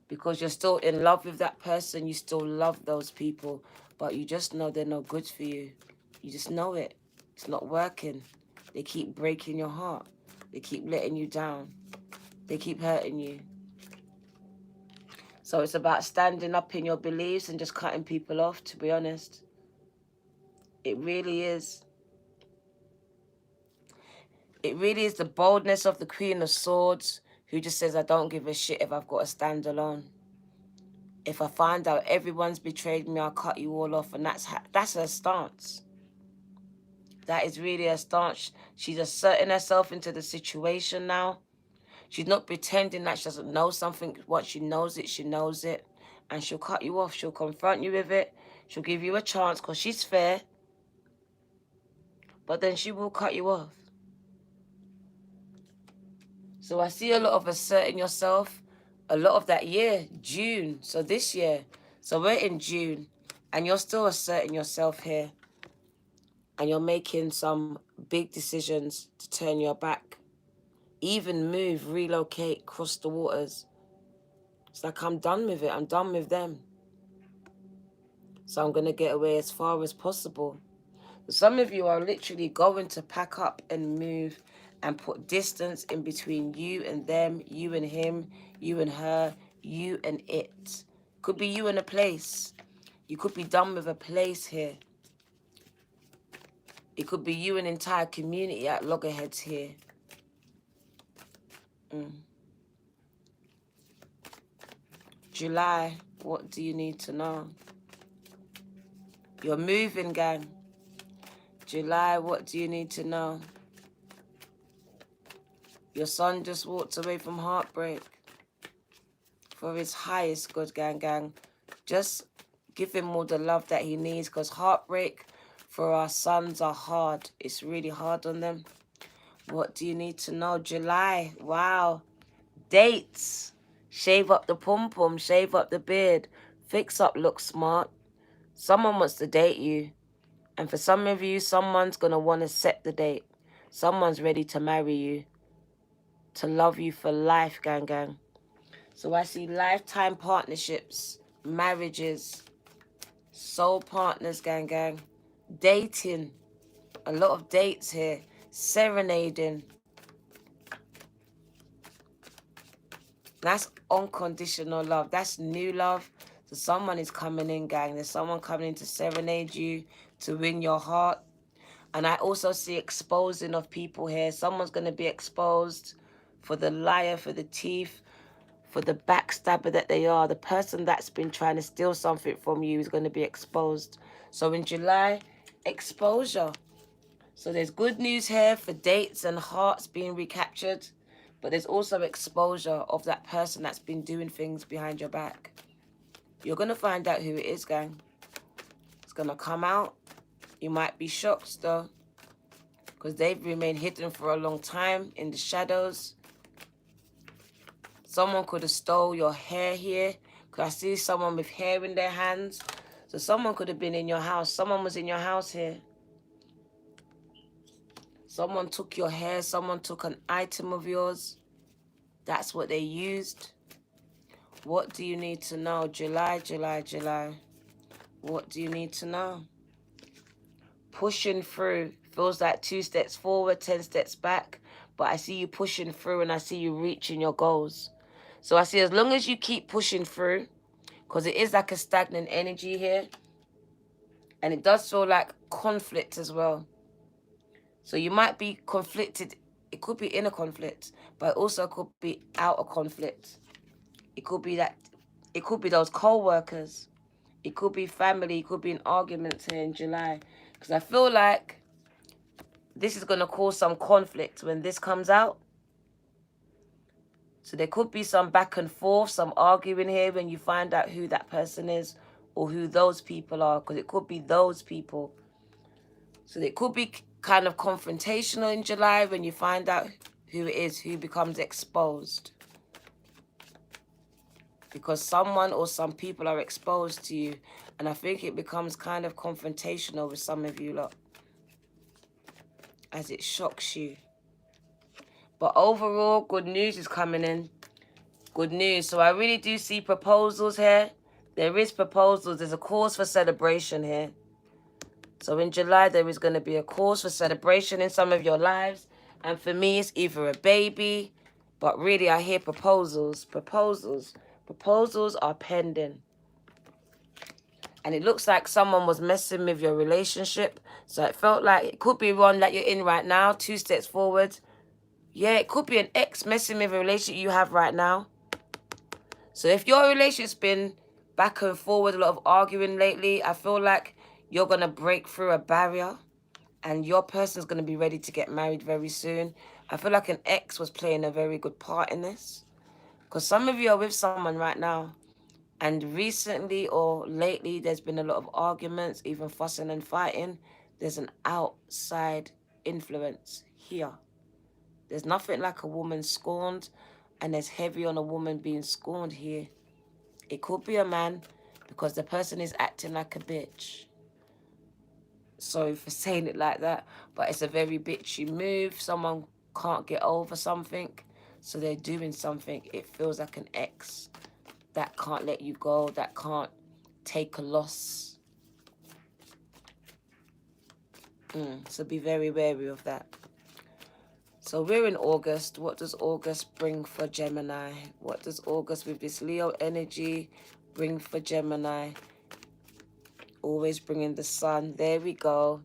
Because you're still in love with that person, you still love those people, but you just know they're no good for you. You just know it. It's not working. They keep breaking your heart. They keep letting you down. They keep hurting you. So it's about standing up in your beliefs and just cutting people off, to be honest. It really is. It really is the boldness of the Queen of Swords, who just says, I don't give a shit if I've got to stand alone. If I find out everyone's betrayed me, I'll cut you all off. And that's her stance. That is really her stance. She's asserting herself into the situation now. She's not pretending that she doesn't know something. Once she knows it, she knows it. And she'll cut you off. She'll confront you with it. She'll give you a chance because she's fair. But then she will cut you off. So I see a lot of asserting yourself. A lot of that year, June. So this year. So we're in June. And you're still asserting yourself here. And you're making some big decisions to turn your back. Even move, relocate, cross the waters. It's like, I'm done with it. I'm done with them. So I'm going to get away as far as possible. Some of you are literally going to pack up and move and put distance in between you and them, you and him, you and her, you and it. Could be you and a place. You could be done with a place here. It could be you and an entire community at loggerheads here. July, what do you need to know? You're moving, gang. July, what do you need to know? Your son just walked away from heartbreak for his highest good, gang. Just give him all the love that he needs, because heartbreak for our sons are hard. It's really hard on them. What do you need to know? July, wow. Dates. Shave up the pom-pom, shave up the beard, fix up, look smart. Someone wants to date you. And for some of you, someone's going to want to set the date. Someone's ready to marry you, to love you for life, gang. So I see lifetime partnerships, marriages, soul partners, gang. Dating. A lot of dates here. Serenading. That's unconditional love. That's new love. So someone is coming in, gang. There's someone coming in to serenade you, to win your heart. And I also see exposing of people here. Someone's going to be exposed for the liar, for the thief, for the backstabber that they are. The person that's been trying to steal something from you is going to be exposed. So in July, exposure. So there's good news here for dates and hearts being recaptured. But there's also exposure of that person that's been doing things behind your back. You're going to find out who it is, gang. It's going to come out. You might be shocked, though, because they've remained hidden for a long time in the shadows. Someone could have stole your hair here, because I see someone with hair in their hands. So someone could have been in your house. Someone was in your house here. Someone took your hair. Someone took an item of yours. That's what they used. What do you need to know? July, July, July. What do you need to know? Pushing through. Feels like 2 steps forward, 10 steps back. But I see you pushing through and I see you reaching your goals. So I see as long as you keep pushing through, because it is like a stagnant energy here. And it does feel like conflict as well. So you might be conflicted. It could be inner conflict, but it also could be outer conflict. It could be that, it could be those co-workers. It could be family. It could be an argument here in July. Because I feel like this is going to cause some conflict when this comes out. So there could be some back and forth, some arguing here when you find out who that person is or who those people are. Because it could be those people. So it could be kind of confrontational in July when you find out who it is, who becomes exposed. Because someone or some people are exposed to you. And I think it becomes kind of confrontational with some of you lot, as it shocks you. But overall, good news is coming in. Good news. So I really do see proposals here. There is proposals. There's a cause for celebration here. So in July, there is going to be a cause for celebration in some of your lives. And for me, it's either a baby, but really I hear proposals. Proposals. Proposals are pending. And it looks like someone was messing with your relationship. So it felt like it could be one that you're in right now, 2 steps forward. Yeah, it could be an ex messing with a relationship you have right now. So if your relationship's been back and forward, a lot of arguing lately, I feel like you're going to break through a barrier and your person's going to be ready to get married very soon. I feel like an ex was playing a very good part in this. Because some of you are with someone right now. And recently or lately, there's been a lot of arguments, even fussing and fighting. There's an outside influence here. There's nothing like a woman scorned, and there's heavy on a woman being scorned here. It could be a man because the person is acting like a bitch. Sorry for saying it like that, but it's a very bitchy move. Someone can't get over something, so they're doing something. It feels like an ex that can't let you go, that can't take a loss. So be very wary of that. So we're in August. What does August bring for Gemini? What does August with this Leo energy bring for Gemini? Always bringing the sun. There we go.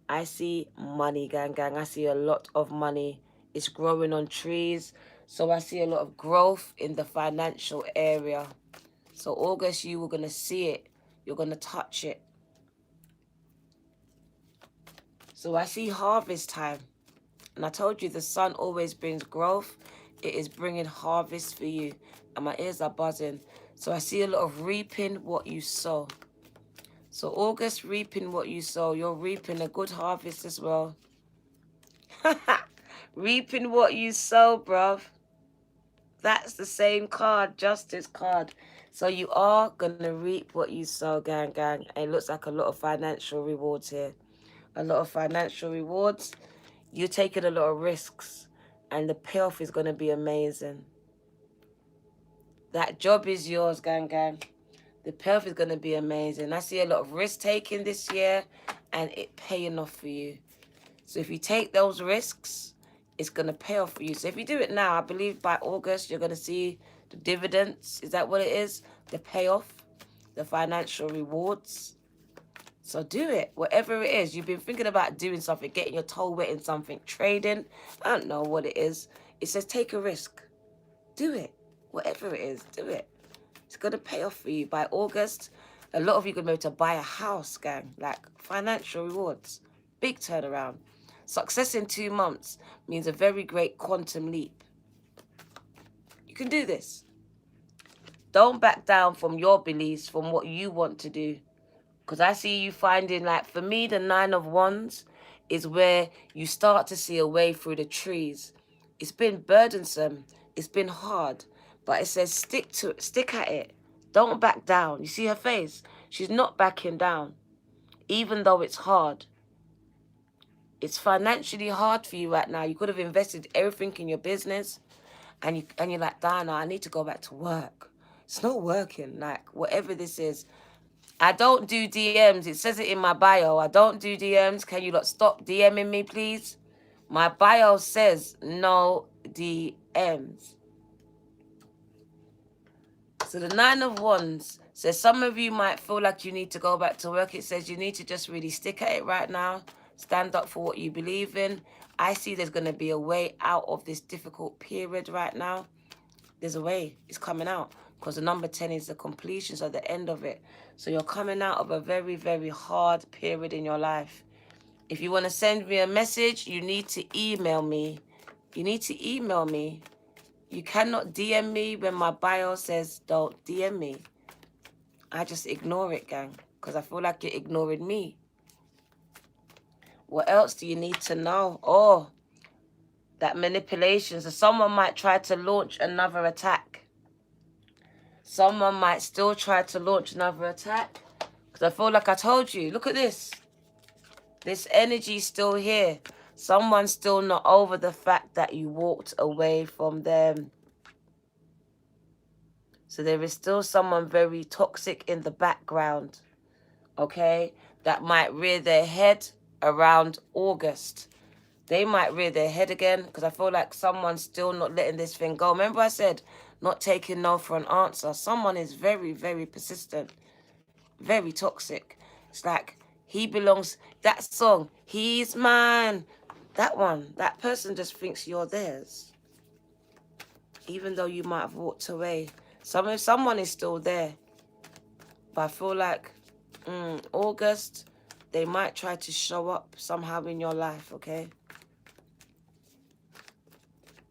I see money, gang. I see a lot of money. It's growing on trees. So I see a lot of growth in the financial area. So August, you were going to see it. You're going to touch it. So I see harvest time. And I told you the sun always brings growth. It is bringing harvest for you. And my ears are buzzing. So I see a lot of reaping what you sow. So August, reaping what you sow. You're reaping a good harvest as well. Reaping what you sow, bruv. That's the same card, justice card. So you are going to reap what you sow, gang. And it looks like a lot of financial rewards here. A lot of financial rewards. You're taking a lot of risks. And the payoff is going to be amazing. That job is yours, gang. The payoff is going to be amazing. I see a lot of risk taking this year. And it paying off for you. So if you take those risks, it's going to pay off for you. So if you do it now, I believe by August, you're going to see the dividends. Is that what it is? The payoff, the financial rewards. So do it, whatever it is. You've been thinking about doing something, getting your toe wet in something, trading. I don't know what it is. It says take a risk. Do it. Whatever it is, do it. It's going to pay off for you. By August, a lot of you are going to be able to buy a house, gang. Like financial rewards. Big turnaround. Success in 2 months means a very great quantum leap. You can do this. Don't back down from your beliefs, from what you want to do. Because I see you finding, like, for me, the 9 of Wands is where you start to see a way through the trees. It's been burdensome. It's been hard. But it says stick to it. Stick at it. Don't back down. You see her face? She's not backing down. Even though it's hard. It's financially hard for you right now. You could have invested everything in your business. And you're like, Diana, I need to go back to work. It's not working. Like, whatever this is. I don't do DMs. It says it in my bio. I don't do DMs. Can you lot stop DMing me, please? My bio says no DMs. So the 9 of Wands says some of you might feel like you need to go back to work. It says you need to just really stick at it right now. Stand up for what you believe in. I see there's going to be a way out of this difficult period right now. There's a way. It's coming out. Because the number 10 is the completion, so the end of it. So you're coming out of a very, very hard period in your life. If you want to send me a message, you need to email me. You need to email me. You cannot DM me when my bio says don't DM me. I just ignore it, gang, because I feel like you're ignoring me. What else do you need to know? Oh, that manipulation. So someone might try to launch another attack. Someone might still try to launch another attack. Because I feel like I told you, look at this. This energy's still here. Someone's still not over the fact that you walked away from them. So there is still someone very toxic in the background, okay, that might rear their head around August. They might rear their head again because I feel like someone's still not letting this thing go. Remember I said not taking no for an answer. Someone is very, very persistent, very toxic. It's like he belongs, that song, he's mine. That one, that person just thinks you're theirs. Even though you might have walked away. Someone is still there. But I feel like August, they might try to show up somehow in your life, okay?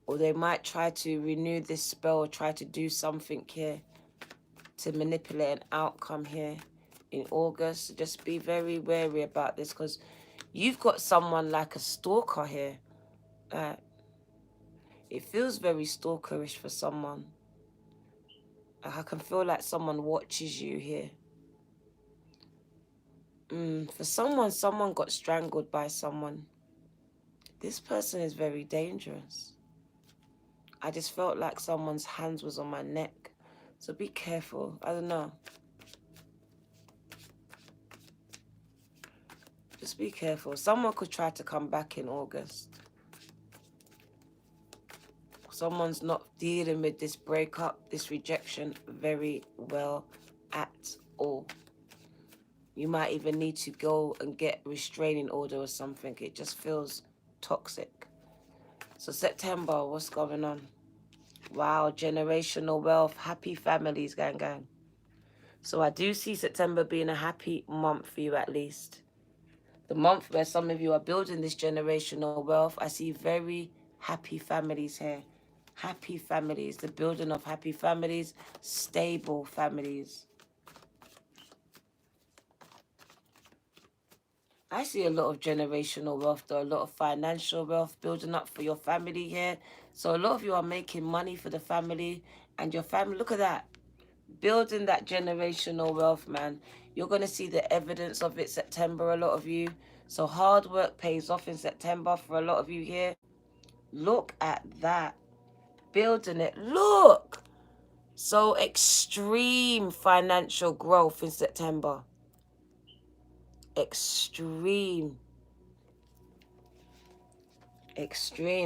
Or they might try to renew this spell, or try to do something here to manipulate an outcome here in August. Just be very wary about this because you've got someone like a stalker here. It feels very stalkerish for someone. I can feel like someone watches you here. For someone got strangled by someone. This person is very dangerous. I just felt like someone's hands was on my neck. So be careful. I don't know. Just be careful. Someone could try to come back in August. Someone's not dealing with this breakup, this rejection very well at all. You might even need to go and get a restraining order or something. It just feels toxic. So September, what's going on? Wow, generational wealth, happy families, gang, gang. So I do see September being a happy month for you at least. The month where some of you are building this generational wealth. I see very happy families here. Happy families, the building of happy families, stable families. I see a lot of generational wealth, though, a lot of financial wealth building up for your family here. So a lot of you are making money for the family and your family. Look at that. Building that generational wealth, man. You're going to see the evidence of it September, a lot of you. So hard work pays off in September for a lot of you here. Look at that. Building it. Look. So extreme financial growth in September. Extreme.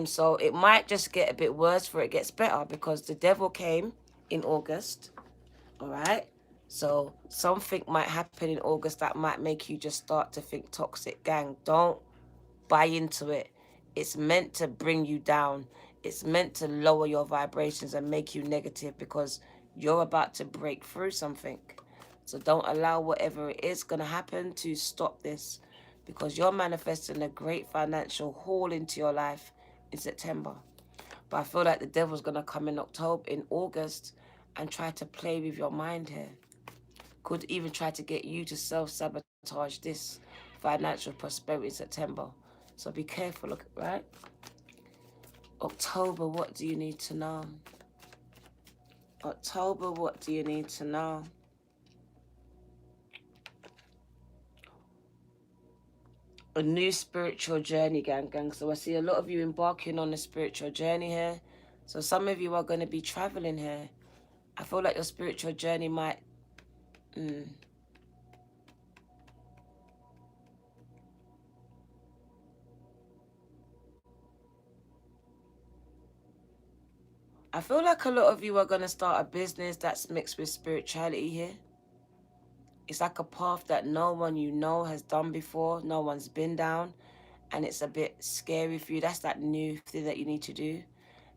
So it might just get a bit worse before it gets better because the devil came in August. All right. So something might happen in August that might make you just start to think toxic. Gang, don't buy into it. It's meant to bring you down. It's meant to lower your vibrations and make you negative because you're about to break through something. So don't allow whatever it is going to happen to stop this because you're manifesting a great financial haul into your life in September. But I feel like the devil's going to come in August and try to play with your mind here. Could even try to get you to self-sabotage this financial prosperity in September. So be careful, look, right? October, what do you need to know? October, what do you need to know? A new spiritual journey, gang. So I see a lot of you embarking on a spiritual journey here. So some of you are going to be traveling here. I feel like your spiritual journey might... I feel like a lot of you are going to start a business that's mixed with spirituality here. It's like a path that no one you know has done before, no one's been down, and it's a bit scary for you. That's that new thing that you need to do,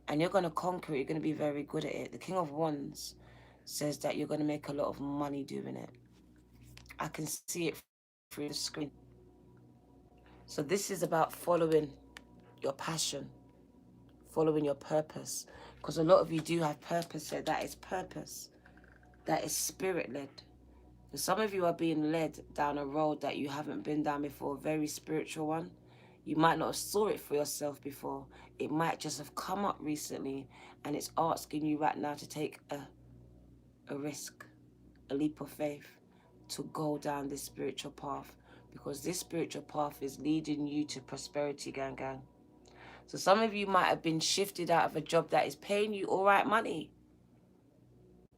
and you're going to conquer it. You're going to be very good at it. The King of Wands says that you're going to make a lot of money doing it. I can see it through the screen. So this is about following your passion, following your purpose, because a lot of you do have purpose here. That is purpose. That is spirit-led. So some of you are being led down a road that you haven't been down before, a very spiritual one. You might not have saw it for yourself before. It might just have come up recently, and it's asking you right now to take a risk, a leap of faith, to go down this spiritual path, because this spiritual path is leading you to prosperity, gang. So some of you might have been shifted out of a job that is paying you all right money,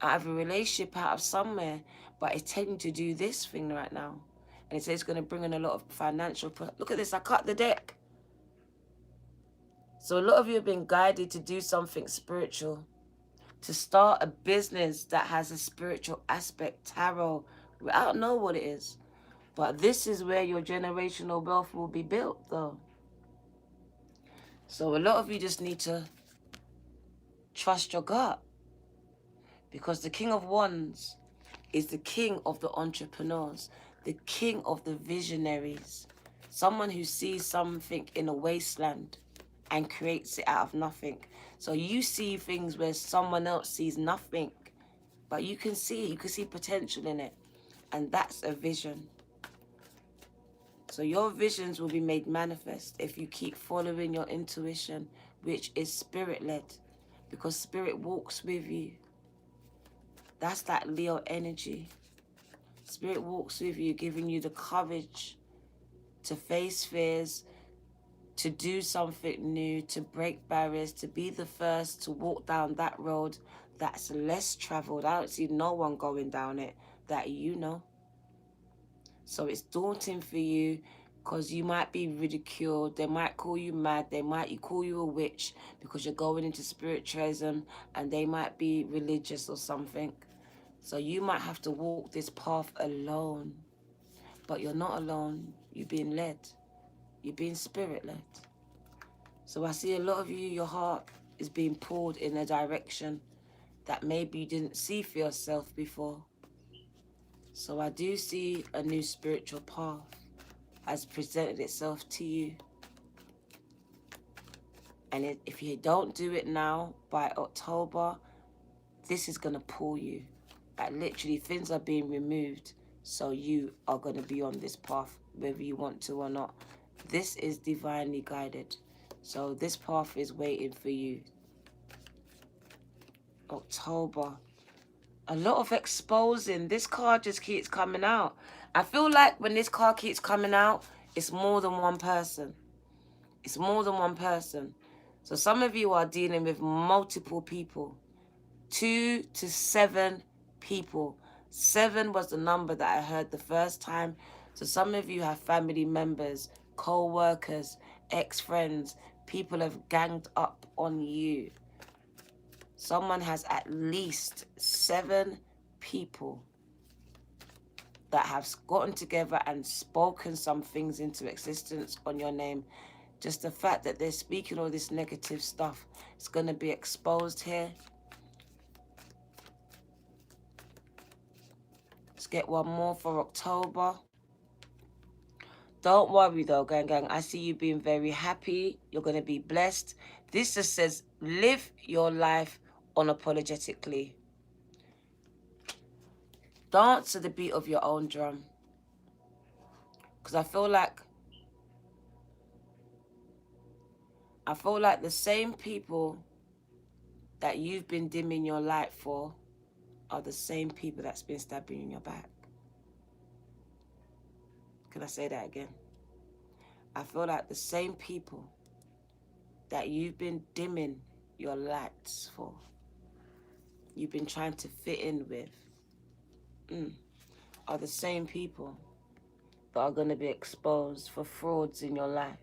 out of a relationship, out of somewhere, but it's telling you to do this thing right now. And it says it's going to bring in a lot of financial... Look at this, I cut the deck. So a lot of you have been guided to do something spiritual, to start a business that has a spiritual aspect, tarot. I don't know what it is, but this is where your generational wealth will be built, though. So a lot of you just need to trust your gut, because the King of Wands is the king of the entrepreneurs, the king of the visionaries, someone who sees something in a wasteland and creates it out of nothing. So you see things where someone else sees nothing, but you can see potential in it, and that's a vision. So your visions will be made manifest if you keep following your intuition, which is spirit-led, because spirit walks with you. That's that Leo energy. Spirit walks with you, giving you the courage to face fears, to do something new, to break barriers, to be the first to walk down that road that's less traveled. I don't see no one going down it that you know. So it's daunting for you, because you might be ridiculed. They might call you mad. They might call you a witch because you're going into spiritualism, and they might be religious or something. So you might have to walk this path alone. But you're not alone. You're being led. You're being spirit-led. So I see a lot of you, your heart is being pulled in a direction that maybe you didn't see for yourself before. So I do see a new spiritual path has presented itself to you. And if you don't do it now, by October, this is going to pull you. Like literally, things are being removed. So you are going to be on this path, whether you want to or not. This is divinely guided. So this path is waiting for you. October. A lot of exposing. This card just keeps coming out. I feel like when this card keeps coming out, it's more than one person. It's more than one person. So some of you are dealing with multiple people. 2 to 7 people. 7 was the number that I heard the first time. So some of you have family members, co-workers, ex-friends. People have ganged up on you. Someone has at least 7 people that have gotten together and spoken some things into existence on your name. Just the fact that they're speaking all this negative stuff, it's going to be exposed here. Let's get one more for October. Don't worry though, gang. I see you being very happy. You're going to be blessed. This just says, live your life unapologetically. Dance to the beat of your own drum. Because I feel like the same people that you've been dimming your light for are the same people that's been stabbing you in your back. Can I say that again? I feel like the same people that you've been dimming your lights for you've been trying to fit in with are the same people that are going to be exposed for frauds in your life.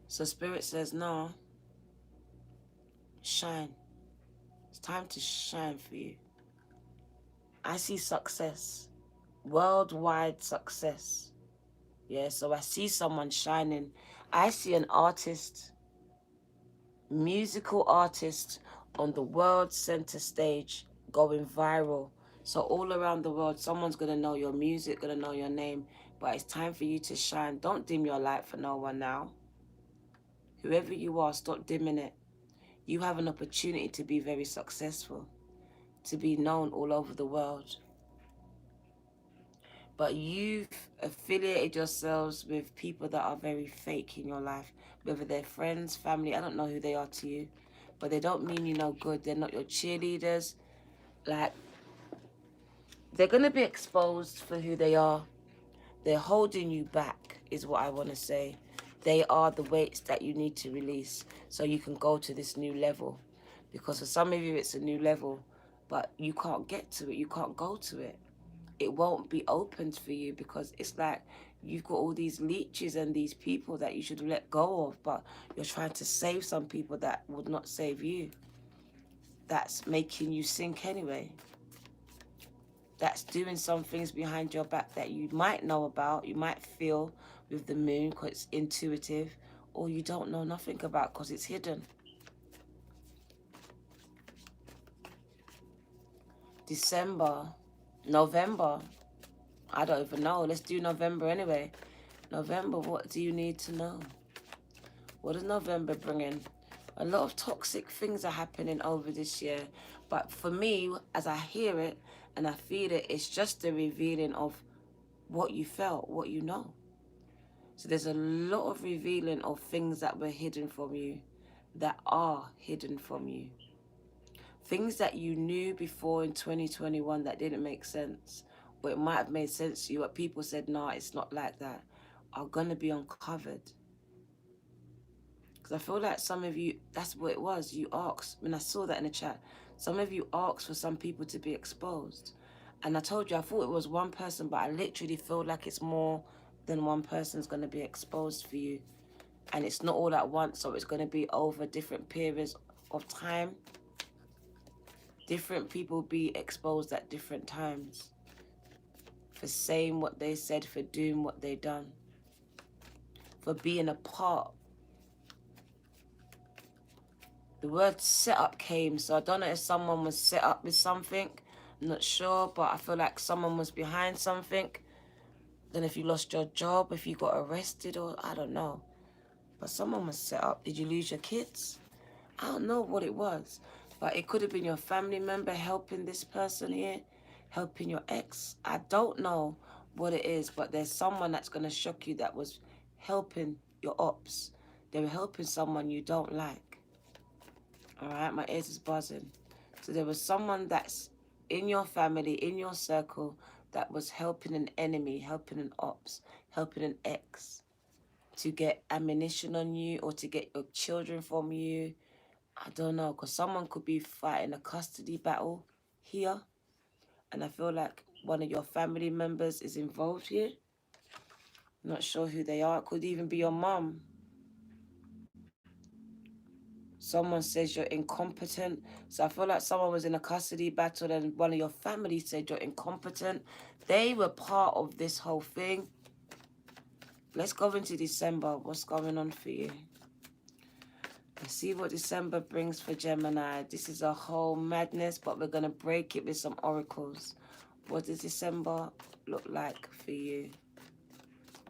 So Spirit says, no, shine. It's time to shine for you. I see success, worldwide success. Yeah, so I see someone shining. I see an artist, musical artist on the world center stage going viral. So all around the world, someone's going to know your music, going to know your name. But it's time for you to shine. Don't dim your light for no one now. Whoever you are, stop dimming it. You have an opportunity to be very successful, to be known all over the world. But you've affiliated yourselves with people that are very fake in your life, whether they're friends, family, I don't know who they are to you, but they don't mean you no good. They're not your cheerleaders. Like, they're going to be exposed for who they are. They're holding you back, is what I want to say. They are the weights that you need to release so you can go to this new level. Because for some of you, it's a new level, but you can't get to it. You can't go to it. It won't be opened for you because it's like you've got all these leeches and these people that you should let go of, but you're trying to save some people that would not save you. That's making you sink anyway. That's doing some things behind your back that you might know about, you might feel with the moon because it's intuitive, or you don't know nothing about because it's hidden. December, November, I don't even know. Let's do November anyway. November, what do you need to know? What is November bringing? A lot of toxic things are happening over this year. But for me, as I hear it and I feel it, it's just the revealing of what you felt, what you know. So there's a lot of revealing of things that were hidden from you, that are hidden from you. Things that you knew before in 2021 that didn't make sense, or it might have made sense to you, but people said, no, it's not like that, are going to be uncovered. Because I feel like some of you, that's what it was. You asked, when I saw that in the chat, some of you asked for some people to be exposed. And I told you, I thought it was one person, but I literally feel like it's more than one person's going to be exposed for you. And it's not all at once, so it's going to be over different periods of time. Different people be exposed at different times for saying what they said, for doing what they done, for being a part. The word setup came, so I don't know if someone was set up with something. I'm not sure, but I feel like someone was behind something. Then if you lost your job, if you got arrested, or I don't know. But someone was set up. Did you lose your kids? I don't know what it was. But it could have been your family member helping this person here, helping your ex. I don't know what it is, but there's someone that's going to shock you that was helping your ops. They were helping someone you don't like. All right, my ears is buzzing. So there was someone that's in your family, in your circle, that was helping an enemy, helping an ops, helping an ex to get ammunition on you or to get your children from you. I don't know, because someone could be fighting a custody battle here. And I feel like one of your family members is involved here. Not sure who they are. It could even be your mum. Someone says you're incompetent. So I feel like someone was in a custody battle and one of your family said you're incompetent. They were part of this whole thing. Let's go into December. What's going on for you? Let's see what December brings for Gemini. This is a whole madness, but we're going to break it with some oracles. What does December look like for you?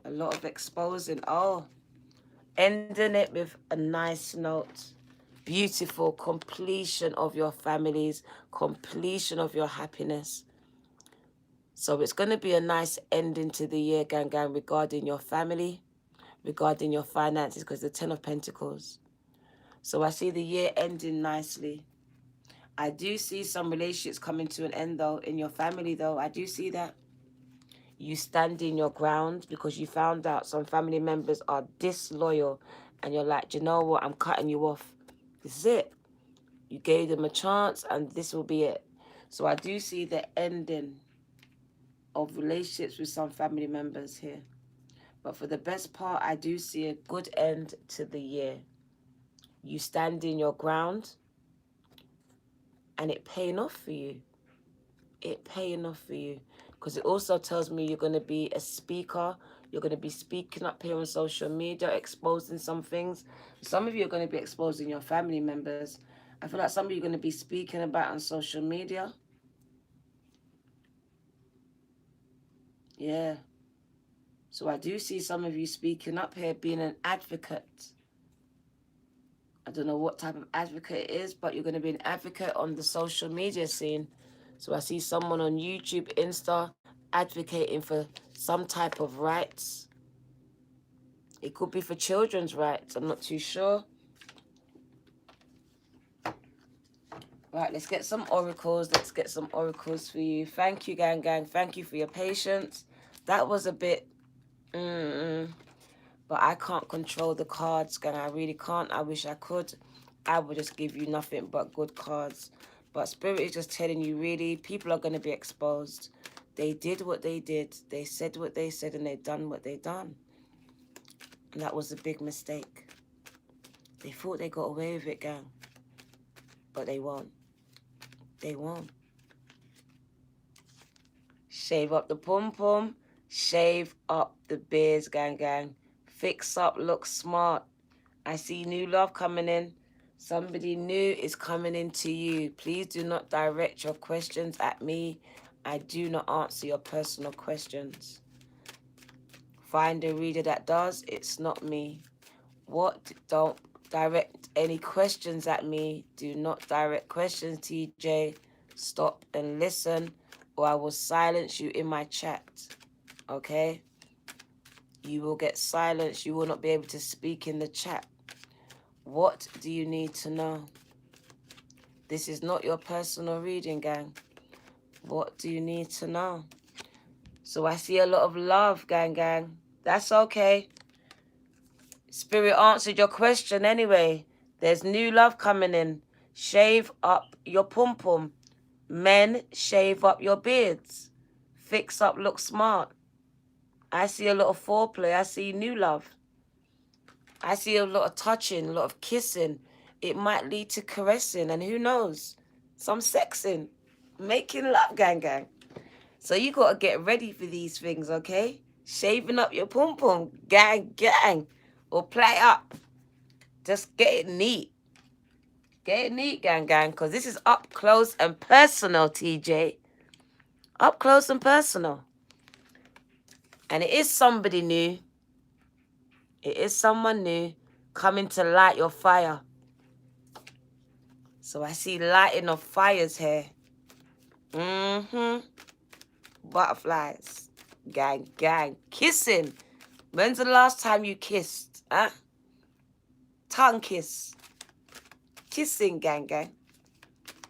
A lot of exposing. Oh, ending it with a nice note. Beautiful completion of your families, completion of your happiness. So it's going to be a nice ending to the year, gang, regarding your family, regarding your finances, because the 10 of Pentacles. So I see the year ending nicely. I do see some relationships coming to an end, though, in your family, though. I do see that. You standing your ground because you found out some family members are disloyal. And you're like, do you know what? I'm cutting you off. This is it. You gave them a chance, and this will be it. So I do see the ending of relationships with some family members here. But for the best part, I do see a good end to the year. You stand in your ground, and it paying off for you. It paying off for you. Because it also tells me you're going to be a speaker. You're going to be speaking up here on social media, exposing some things. Some of you are going to be exposing your family members. I feel like some of you are going to be speaking about on social media. Yeah. So I do see some of you speaking up here, being an advocate. I don't know what type of advocate it is, but you're going to be an advocate on the social media scene. So I see someone on YouTube, Insta, advocating for some type of rights. It could be for children's rights. I'm not too sure. Right, let's get some oracles. Let's get some oracles for you. Thank you, gang. Thank you for your patience. That was a bit... But I can't control the cards, gang. I really can't. I wish I could. I would just give you nothing but good cards. But Spirit is just telling you, really, people are going to be exposed. They did what they did. They said what they said, and they done what they done. And that was a big mistake. They thought they got away with it, gang. But they won't. They won't. Shave up the pom-pom. Shave up the beards, gang. Fix up, look smart. I see new love coming in. Somebody new is coming into you. Please do not direct your questions at me. I do not answer your personal questions. Find a reader that does. It's not me. What? Don't direct any questions at me. Do not direct questions, TJ. Stop and listen, or I will silence you in my chat. Okay? You will get silenced. You will not be able to speak in the chat. What do you need to know? This is not your personal reading, gang. What do you need to know? So I see a lot of love, gang. That's okay. Spirit answered your question anyway. There's new love coming in. Shave up your pom-pom. Men, shave up your beards. Fix up, look smart. I see a lot of foreplay. I see new love. I see a lot of touching, a lot of kissing. It might lead to caressing, and who knows? Some sexing. Making love, gang. So you got to get ready for these things, okay? Shaving up your pom-pom, gang. Or play up. Just get it neat. Get it neat, gang, because this is up close and personal, TJ. Up close and personal. And it is somebody new. It is someone new coming to light your fire. So I see lighting of fires here. Butterflies. Gang. Kissing. When's the last time you kissed? Huh? Tongue kiss. Kissing, gang.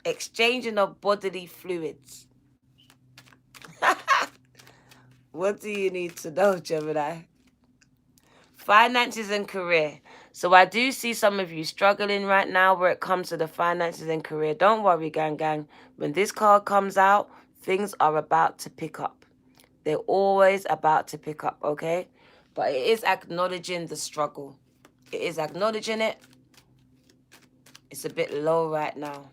Exchanging of bodily fluids. What do you need to know, Gemini? Finances and career. So I do see some of you struggling right now where it comes to the finances and career. Don't worry, gang. When this card comes out, things are about to pick up. They're always about to pick up, okay? But it is acknowledging the struggle. It is acknowledging it. It's a bit low right now.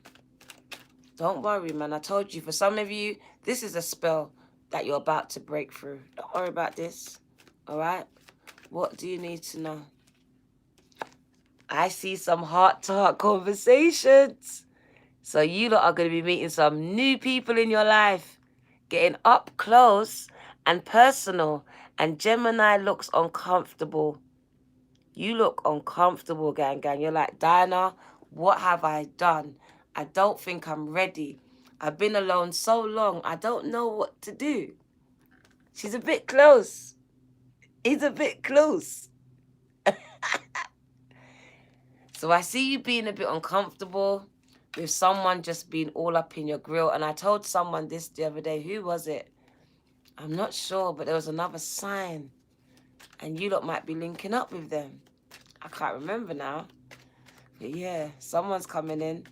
Don't worry, man. I told you, for some of you, this is a spell that you're about to break through. Don't worry about this, all right? What do you need to know? I see some heart-to-heart conversations. So you lot are going to be meeting some new people in your life. Getting up close and personal. And Gemini looks uncomfortable. You look uncomfortable, gang. You're like, Diana, what have I done? I don't think I'm ready. I've been alone so long. I don't know what to do. She's a bit close. He's a bit close. So I see you being a bit uncomfortable with someone just being all up in your grill. And I told someone this the other day. Who was it? I'm not sure, but there was another sign. And you lot might be linking up with them. I can't remember now. But yeah, someone's coming in.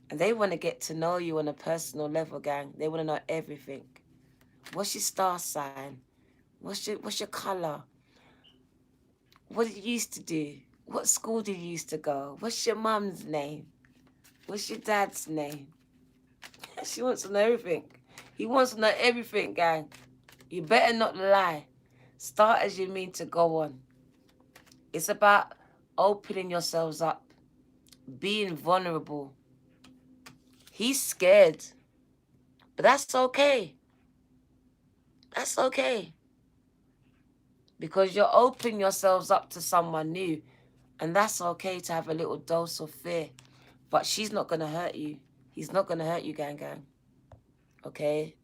And they want to get to know you on a personal level, gang. They want to know everything. What's your star sign? What's your color? What did you used to do? What school did you used to go? What's your mum's name? What's your dad's name? She wants to know everything. He wants to know everything, gang. You better not lie. Start as you mean to go on. It's about opening yourselves up, being vulnerable. He's scared, but that's okay. That's okay. Because you're opening yourselves up to someone new, and that's okay to have a little dose of fear. But she's not going to hurt you. He's not going to hurt you, gang. Okay?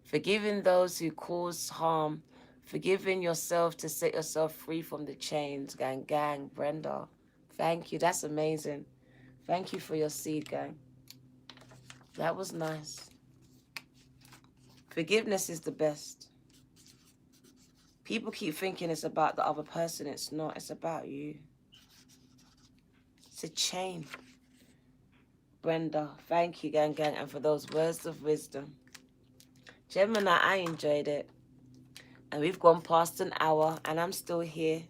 Forgiving those who cause harm. Forgiving yourself to set yourself free from the chains, gang. Brenda, thank you. That's amazing. Thank you for your seed, gang. That was nice. Forgiveness is the best. People keep thinking it's about the other person. It's not. It's about you. It's a chain. Brenda, thank you, gang. And for those words of wisdom. Gemini, I enjoyed it. And we've gone past an hour, and I'm still here.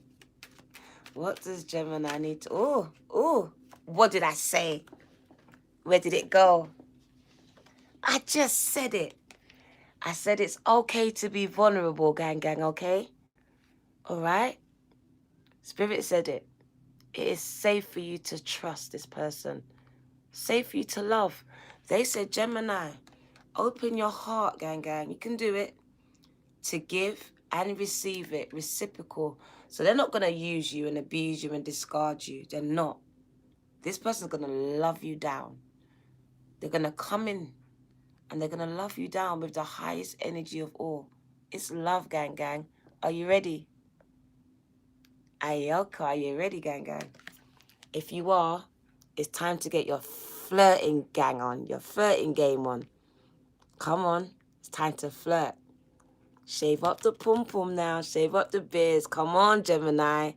What does Gemini need to... Oh, what did I say? Where did it go? I just said it. I said it's okay to be vulnerable, gang, okay? All right? Spirit said it. It is safe for you to trust this person. Safe for you to love. They said, Gemini, open your heart, gang. You can do it. To give and receive it, reciprocal. So they're not going to use you and abuse you and discard you. They're not. This person's going to love you down. They're going to come in and they're going to love you down with the highest energy of all. It's love, gang. Are you ready? Ayoka, are you ready, gang? If you are, it's time to get your flirting gang on, your flirting game on. Come on, it's time to flirt. Shave up the pum-pum now, shave up the beards. Come on, Gemini.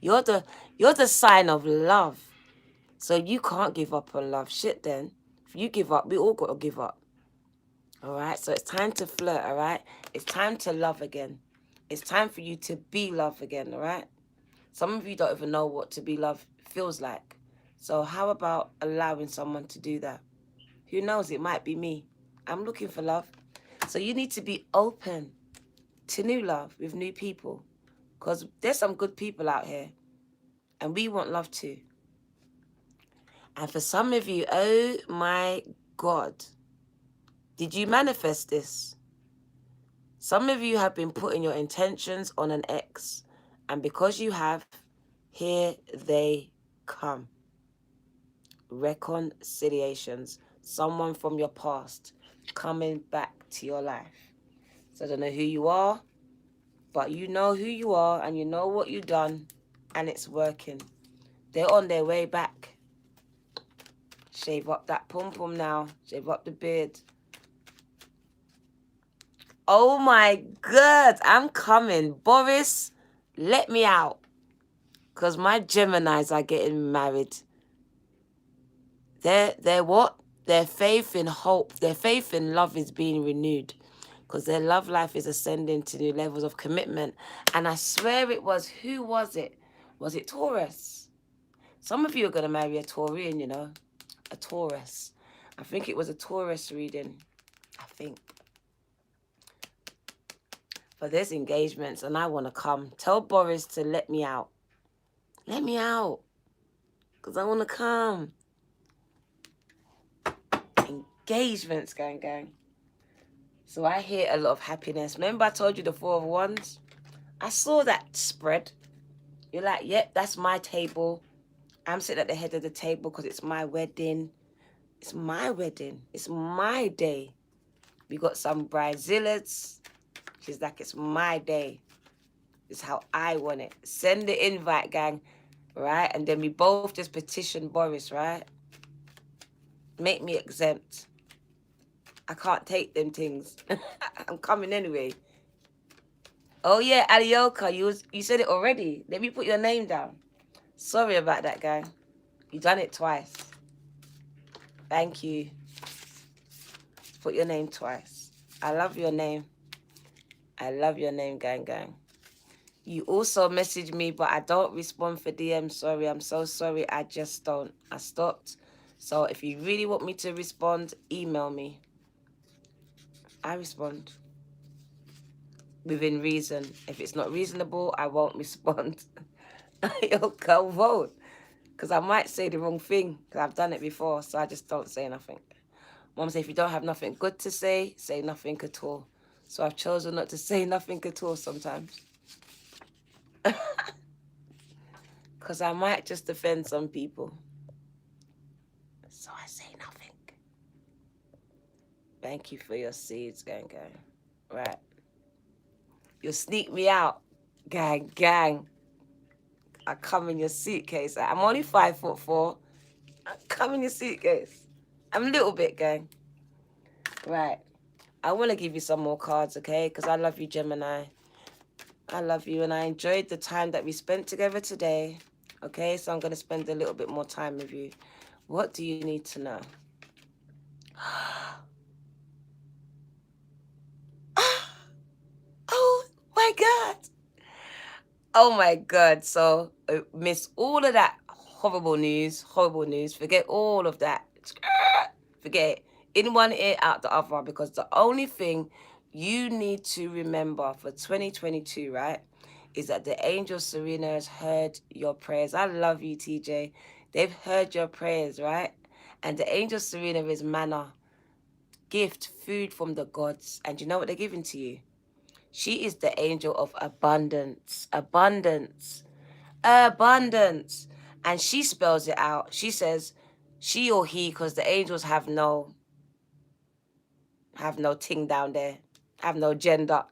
You're the sign of love. So you can't give up on love. Shit then. If you give up, we all got to give up. All right? So it's time to flirt, all right? It's time to love again. It's time for you to be love again, all right? Some of you don't even know what to be love feels like. So how about allowing someone to do that? Who knows? It might be me. I'm looking for love. So you need to be open to new love with new people. Because there's some good people out here. And we want love too. And for some of you, oh my God, did you manifest this? Some of you have been putting your intentions on an ex. And because you have, here they come. Reconciliations. Someone from your past coming back to your life. So I don't know who you are, but you know who you are and you know what you've done and it's working. They're on their way back. Shave up that pum-pum now. Shave up the beard. Oh my God, I'm coming. Boris, let me out. Because my Geminis are getting married. Their what? Their faith in hope, their faith in love is being renewed. Because their love life is ascending to new levels of commitment. And I swear it was, who was it? Was it Taurus? Some of you are going to marry a Taurian, you know. A Taurus. I think it was a Taurus reading. I think. For there's engagements and I want to come. Tell Boris to let me out. Let me out. Because I want to come. Engagements, gang. So I hear a lot of happiness. Remember I told you the 4 of Wands? I saw that spread. You're like, yep, that's my table. I'm sitting at the head of the table because it's my wedding. It's my wedding. It's my day. We got some bridezillas. She's like, it's my day. It's how I want it. Send the invite, gang. Right? And then we both just petition Boris, right? Make me exempt. I can't take them things. I'm coming anyway. Oh yeah, Alioka, you said it already. Let me put your name down. Sorry about that, gang. You done it twice. Thank you. Put your name twice. I love your name. I love your name, gang, gang. You also message me, but I don't respond for DM. Sorry, I'm so sorry. I just don't. I stopped. So if you really want me to respond, email me. I respond within reason. If it's not reasonable, I won't respond. You'll go vote. Because I might say the wrong thing. Because I've done it before, so I just don't say nothing. Mom said, if you don't have nothing good to say nothing at all. So I've chosen not to say nothing at all sometimes. Because I might just offend some people. So I say nothing. Thank you for your seeds, gang, gang. Right. You'll sneak me out. Gang, gang. I come in your suitcase. I'm only 5'4". I come in your suitcase. I'm a little bit, gang. Right. I want to give you some more cards, okay? Because I love you, Gemini. I love you, and I enjoyed the time that we spent together today. Okay, so I'm going to spend a little bit more time with you. What do you need to know? Oh, my God. Oh, my God. So, miss all of that horrible news. Forget all of that. Forget it. In one ear, out the other. Because the only thing you need to remember for 2022, right, is that the angel Serena has heard your prayers. I love you, TJ. They've heard your prayers, right? And the angel Serena is manna, gift, food from the gods. And you know what they're giving to you? She is the angel of abundance. Abundance. Abundance. And she spells it out. She says she or he, because the angels have no ting down there. Have no gender.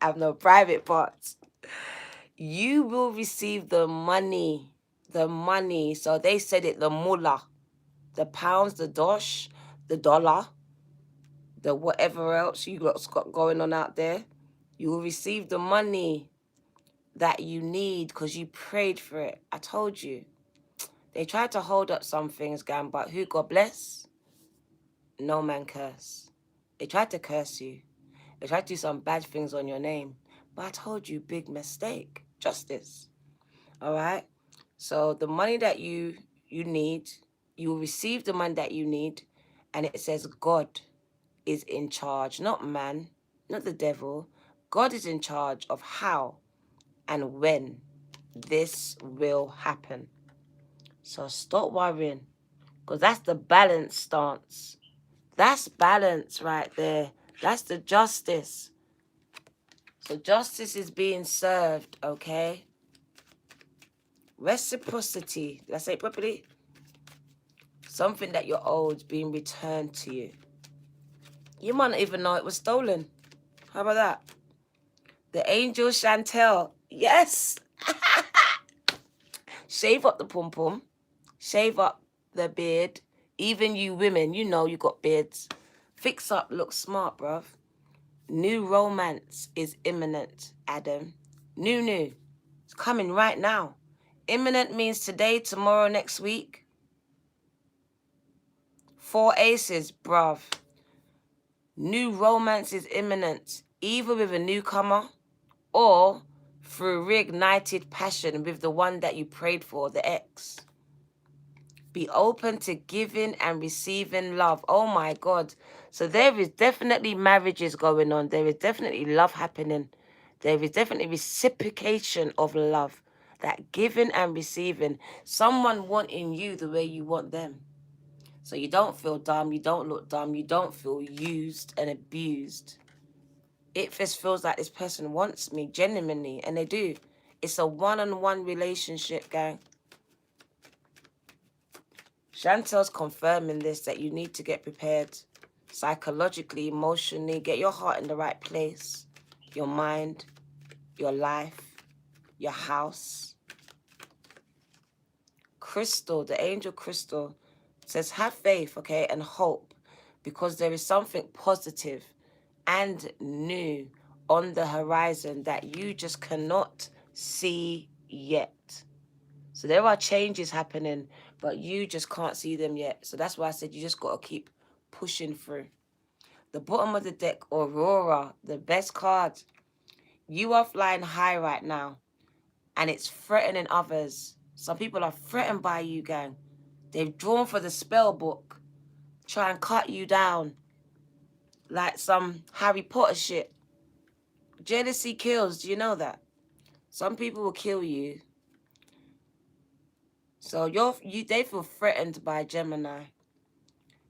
Have no private parts. You will receive the money. The money. So they said it, the mullah. The pounds, the dosh, the dollar, the whatever else you got going on out there. You will receive the money that you need because you prayed for it. I told you. They tried to hold up some things, gang, but who God bless? No man curse. They tried to curse you. They tried to do some bad things on your name. But I told you, big mistake. Justice. All right? So the money that you need, you will receive the money that you need. And it says God is in charge, not man, not the devil. God is in charge of how and when this will happen. So stop worrying, because that's the balance stance. That's balance right there. That's the justice. So justice is being served, okay? Reciprocity. Did I say it properly? Something that you're owed being returned to you. You might not even know it was stolen. How about that? The angel Chantel. Yes. Shave up the pom-pom. Shave up the beard. Even you women, you know you got beards. Fix up, look smart, bruv. New romance is imminent, Adam. New. It's coming right now. Imminent means today, tomorrow, next week. 4 aces, bruv. New romance is imminent, either with a newcomer or through reignited passion with the one that you prayed for, the ex. Be open to giving and receiving love. Oh my God. So there is definitely marriages going on. There is definitely love happening. There is definitely reciprocation of love. That giving and receiving. Someone wanting you the way you want them. So you don't feel dumb. You don't look dumb. You don't feel used and abused. It just feels like this person wants me genuinely. And they do. It's a one-on-one relationship, gang. Chantel's confirming this, that you need to get prepared psychologically, emotionally, get your heart in the right place, your mind, your life, your house. Crystal, the angel Crystal, says have faith, okay, and hope, because there is something positive and new on the horizon that you just cannot see yet. So there are changes happening, but you just can't see them yet. So that's why I said you just got to keep pushing through. The bottom of the deck, Aurora, the best card. You are flying high right now, and it's threatening others. Some people are threatened by you, gang. They've drawn for the spell book, try and cut you down like some Harry Potter shit. Jealousy kills. Do you know that? Some people will kill you. So they feel threatened by Gemini.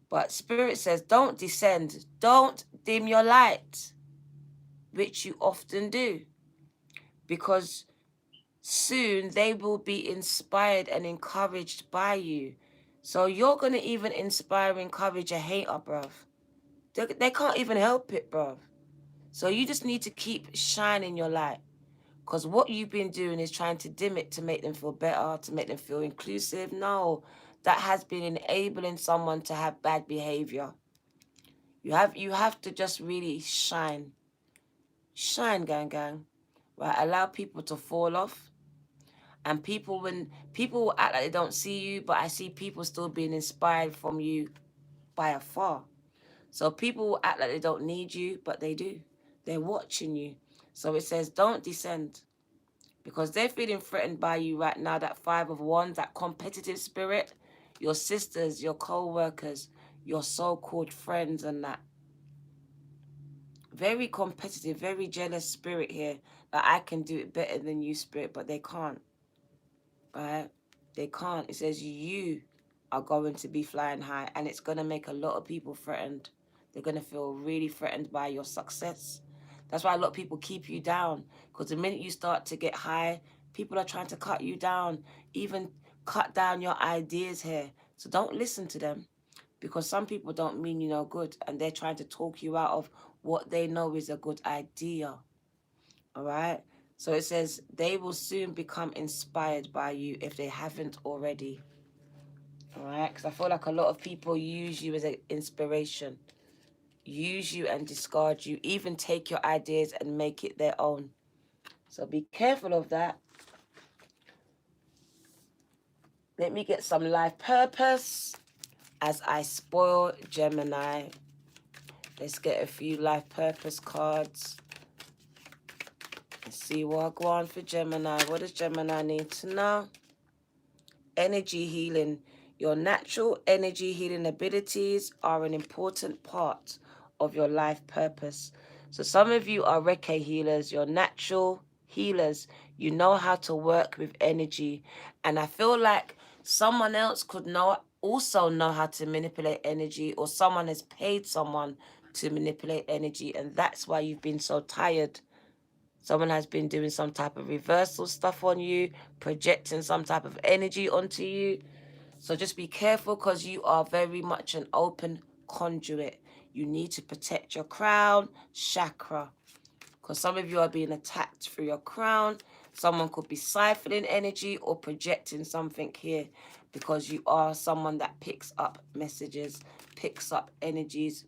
But Spirit says, don't descend. Don't dim your light, which you often do. Because soon they will be inspired and encouraged by you. So you're going to even inspire and encourage a hater, bruv. They can't even help it, bruv. So you just need to keep shining your light. Because what you've been doing is trying to dim it to make them feel better, to make them feel inclusive. No, that has been enabling someone to have bad behavior. You have to just really shine. Shine, gang. Right? Allow people to fall off. And when people will act like they don't see you, but I see people still being inspired from you by afar. So people will act like they don't need you, but they do. They're watching you. So it says, don't descend. Because they're feeling threatened by you right now, that 5 of Wands, that competitive spirit, your sisters, your co-workers, your so-called friends and that. Very competitive, very jealous spirit here. That I can do it better than you, spirit, but they can't. Right? They can't. It says you are going to be flying high, and it's going to make a lot of people threatened. They're going to feel really threatened by your success. That's why a lot of people keep you down, because the minute you start to get high, people are trying to cut you down, even cut down your ideas here. So don't listen to them, because some people don't mean you no good, and they're trying to talk you out of what they know is a good idea. All right? So it says they will soon become inspired by you if they haven't already. All right? Because I feel like a lot of people use you as an inspiration. Use you and discard you. Even take your ideas and make it their own. So be careful of that. Let me get some life purpose as I spoil Gemini. Let's get a few life purpose cards. Let's see what I go on for Gemini. What does Gemini need to know? Energy healing. Your natural energy healing abilities are an important part of your life purpose. So some of you are Reiki healers, you're natural healers. You know how to work with energy. And I feel like someone else could also know how to manipulate energy, or someone has paid someone to manipulate energy, and that's why you've been so tired. Someone has been doing some type of reversal stuff on you, projecting some type of energy onto you. So just be careful, because you are very much an open conduit. You need to protect your crown chakra, because some of you are being attacked through your crown. Someone could be siphoning energy or projecting something here, because you are someone that picks up messages, picks up energies.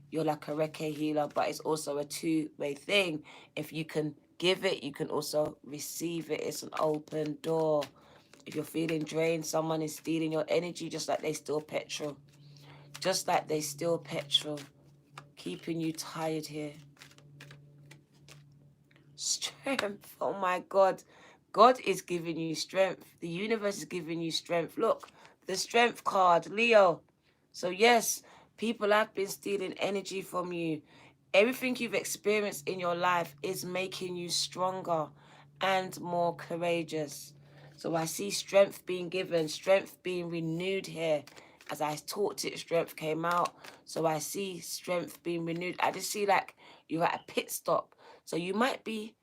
You're like a Reiki healer, but it's also a two-way thing. If you can give it, you can also receive it. It's an open door. If you're feeling drained, someone is stealing your energy, just like they steal petrol. Just like they steal petrol. Keeping you tired here. Strength. Oh my God. God is giving you strength. The universe is giving you strength. Look, the strength card, Leo. So yes, people have been stealing energy from you. Everything you've experienced in your life is making you stronger and more courageous. So I see strength being given, strength being renewed here. As I talked it, strength came out. So I see strength being renewed. I just see like you're at a pit stop. So you might be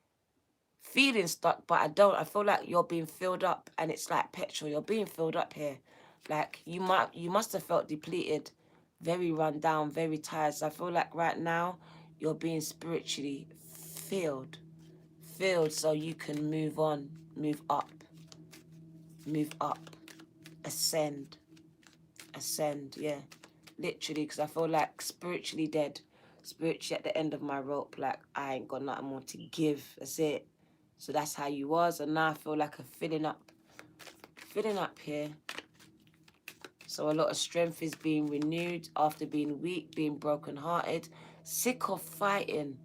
feeling stuck, but I don't. I feel like you're being filled up, and it's like petrol. You're being filled up here. Like you must have felt depleted, very run down, very tired. So I feel like right now you're being spiritually filled so you can move on, move up, ascend, yeah, literally, because I feel like spiritually dead, spiritually at the end of my rope, like I ain't got nothing more to give. That's it. So that's how you was, and now I feel like a filling up here. So a lot of strength is being renewed after being weak, being brokenhearted, sick of fighting.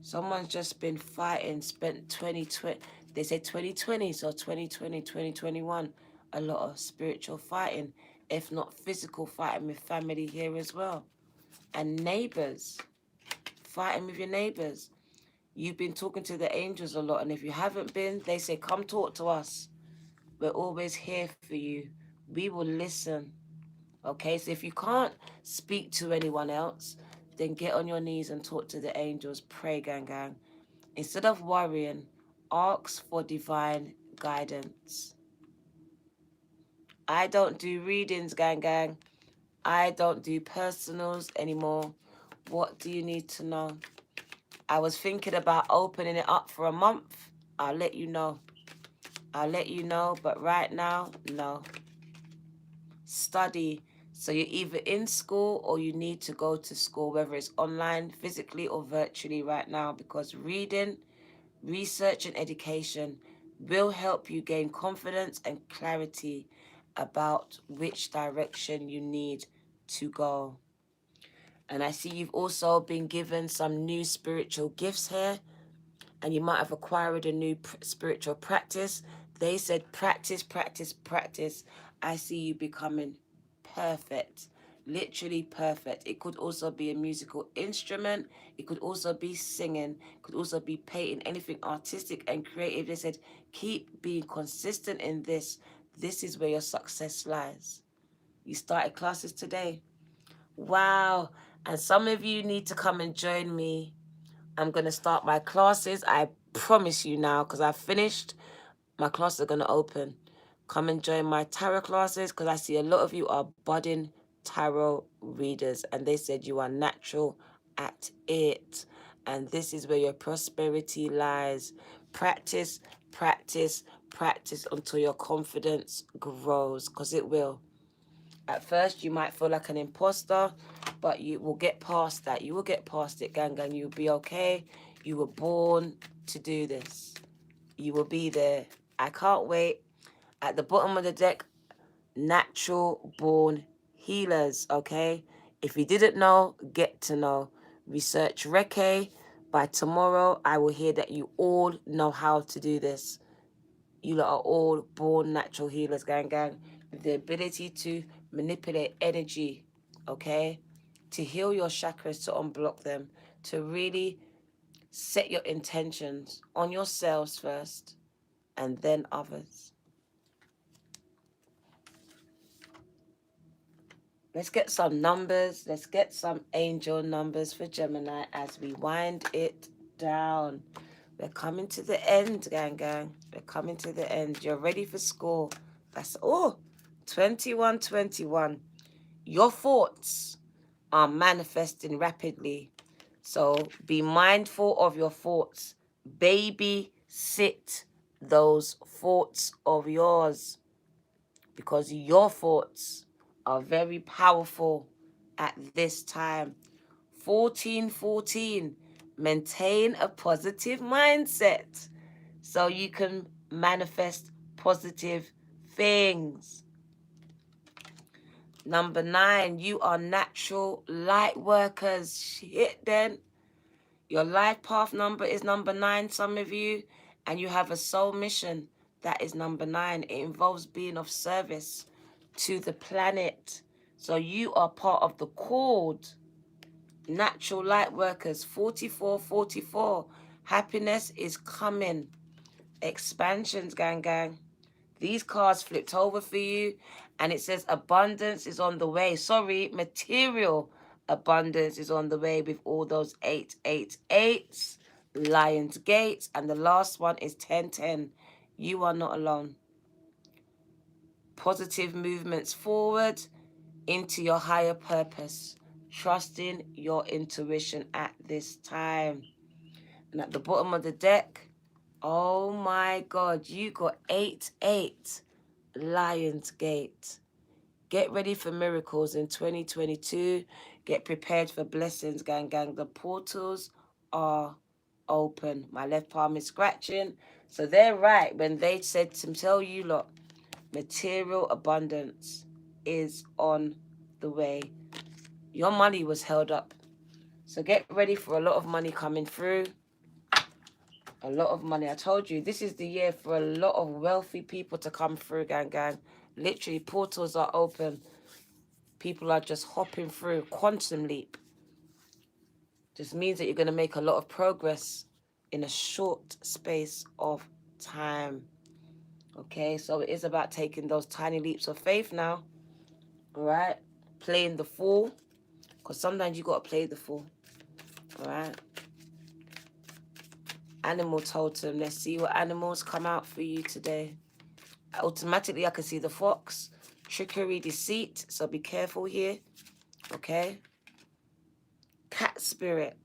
Someone's just been fighting, spent 2020, they say 2020, so 2020, 2021, a lot of spiritual fighting, if not physical fighting with family here as well. And neighbors, fighting with your neighbors. You've been talking to the angels a lot, and if you haven't been, they say, come talk to us. We're always here for you. We will listen. Okay, so if you can't speak to anyone else, then get on your knees and talk to the angels. Pray, gang, gang. Instead of worrying, ask for divine guidance. I don't do readings, gang, gang. I don't do personals anymore. What do you need to know? I was thinking about opening it up for a month. I'll let you know. I'll let you know, but right now, no. Study. So you're either in school or you need to go to school, whether it's online, physically, or virtually right now, because reading, research, and education will help you gain confidence and clarity about which direction you need to go. And I see you've also been given some new spiritual gifts here, and you might have acquired a new spiritual practice. They said practice, practice, practice. I see you becoming perfect, literally perfect. It could also be a musical instrument. It could also be singing. It could also be painting, anything artistic and creative. They said keep being consistent in this. This is where your success lies. You started classes today. Wow. And some of you need to come and join me. I'm going to start my classes. I promise you now, because I've finished. My classes are going to open. Come and join my tarot classes, because I see a lot of you are budding tarot readers. And they said you are natural at it. And this is where your prosperity lies. Practice, practice, practice until your confidence grows, because it will. At first, you might feel like an imposter, but you will get past that. You will get past it, gang, gang. You'll be okay. You were born to do this. You will be there. I can't wait. At the bottom of the deck, natural born healers, okay? If you didn't know, get to know. Research Reiki. By tomorrow, I will hear that you all know how to do this. You lot are all born natural healers, gang, gang, with the ability to manipulate energy, okay? To heal your chakras, to unblock them, to really set your intentions on yourselves first and then others. Let's get some numbers. Let's get some angel numbers for Gemini as we wind it down. We're coming to the end, gang, gang. We're coming to the end. You're ready for school. That's, 2121. Your thoughts are manifesting rapidly. So be mindful of your thoughts. Babysit those thoughts of yours, because your thoughts are very powerful at this time. 1414. Maintain a positive mindset so you can manifest positive things. Number 9, you are natural light workers. Shit, then. Your life path number is number 9, some of you, and you have a soul mission that is number 9. It involves being of service to the planet. So you are part of the called natural light workers. 4444. Happiness is coming. Expansions, gang, gang. These cards flipped over for you, and it says abundance is on the way. Sorry, material abundance is on the way with all those 888s, Lion's Gates, and the last one is 1010. You are not alone. Positive movements forward into your higher purpose, trusting your intuition at this time. And at the bottom of the deck, oh my God, you got 88. Lion's Gate. Get ready for miracles in 2022. Get prepared for blessings, gang, gang. The portals are open. My left palm is scratching. So they're right when they said to tell you lot, material abundance. is on the way. Your money was held up. So get ready for a lot of money coming through. A lot of money. I told you, this is the year for a lot of wealthy people to come through, gang, gang. Literally, portals are open. People are just hopping through. Quantum leap. Just means that you're going to make a lot of progress in a short space of time. Okay, so it is about taking those tiny leaps of faith now. All right, playing the fool, because sometimes you got to play the fool. All right. Animal totem. Let's see what animals come out for you today. Automatically, I can see the fox. Trickery, deceit. So be careful here. Okay. Cat spirit.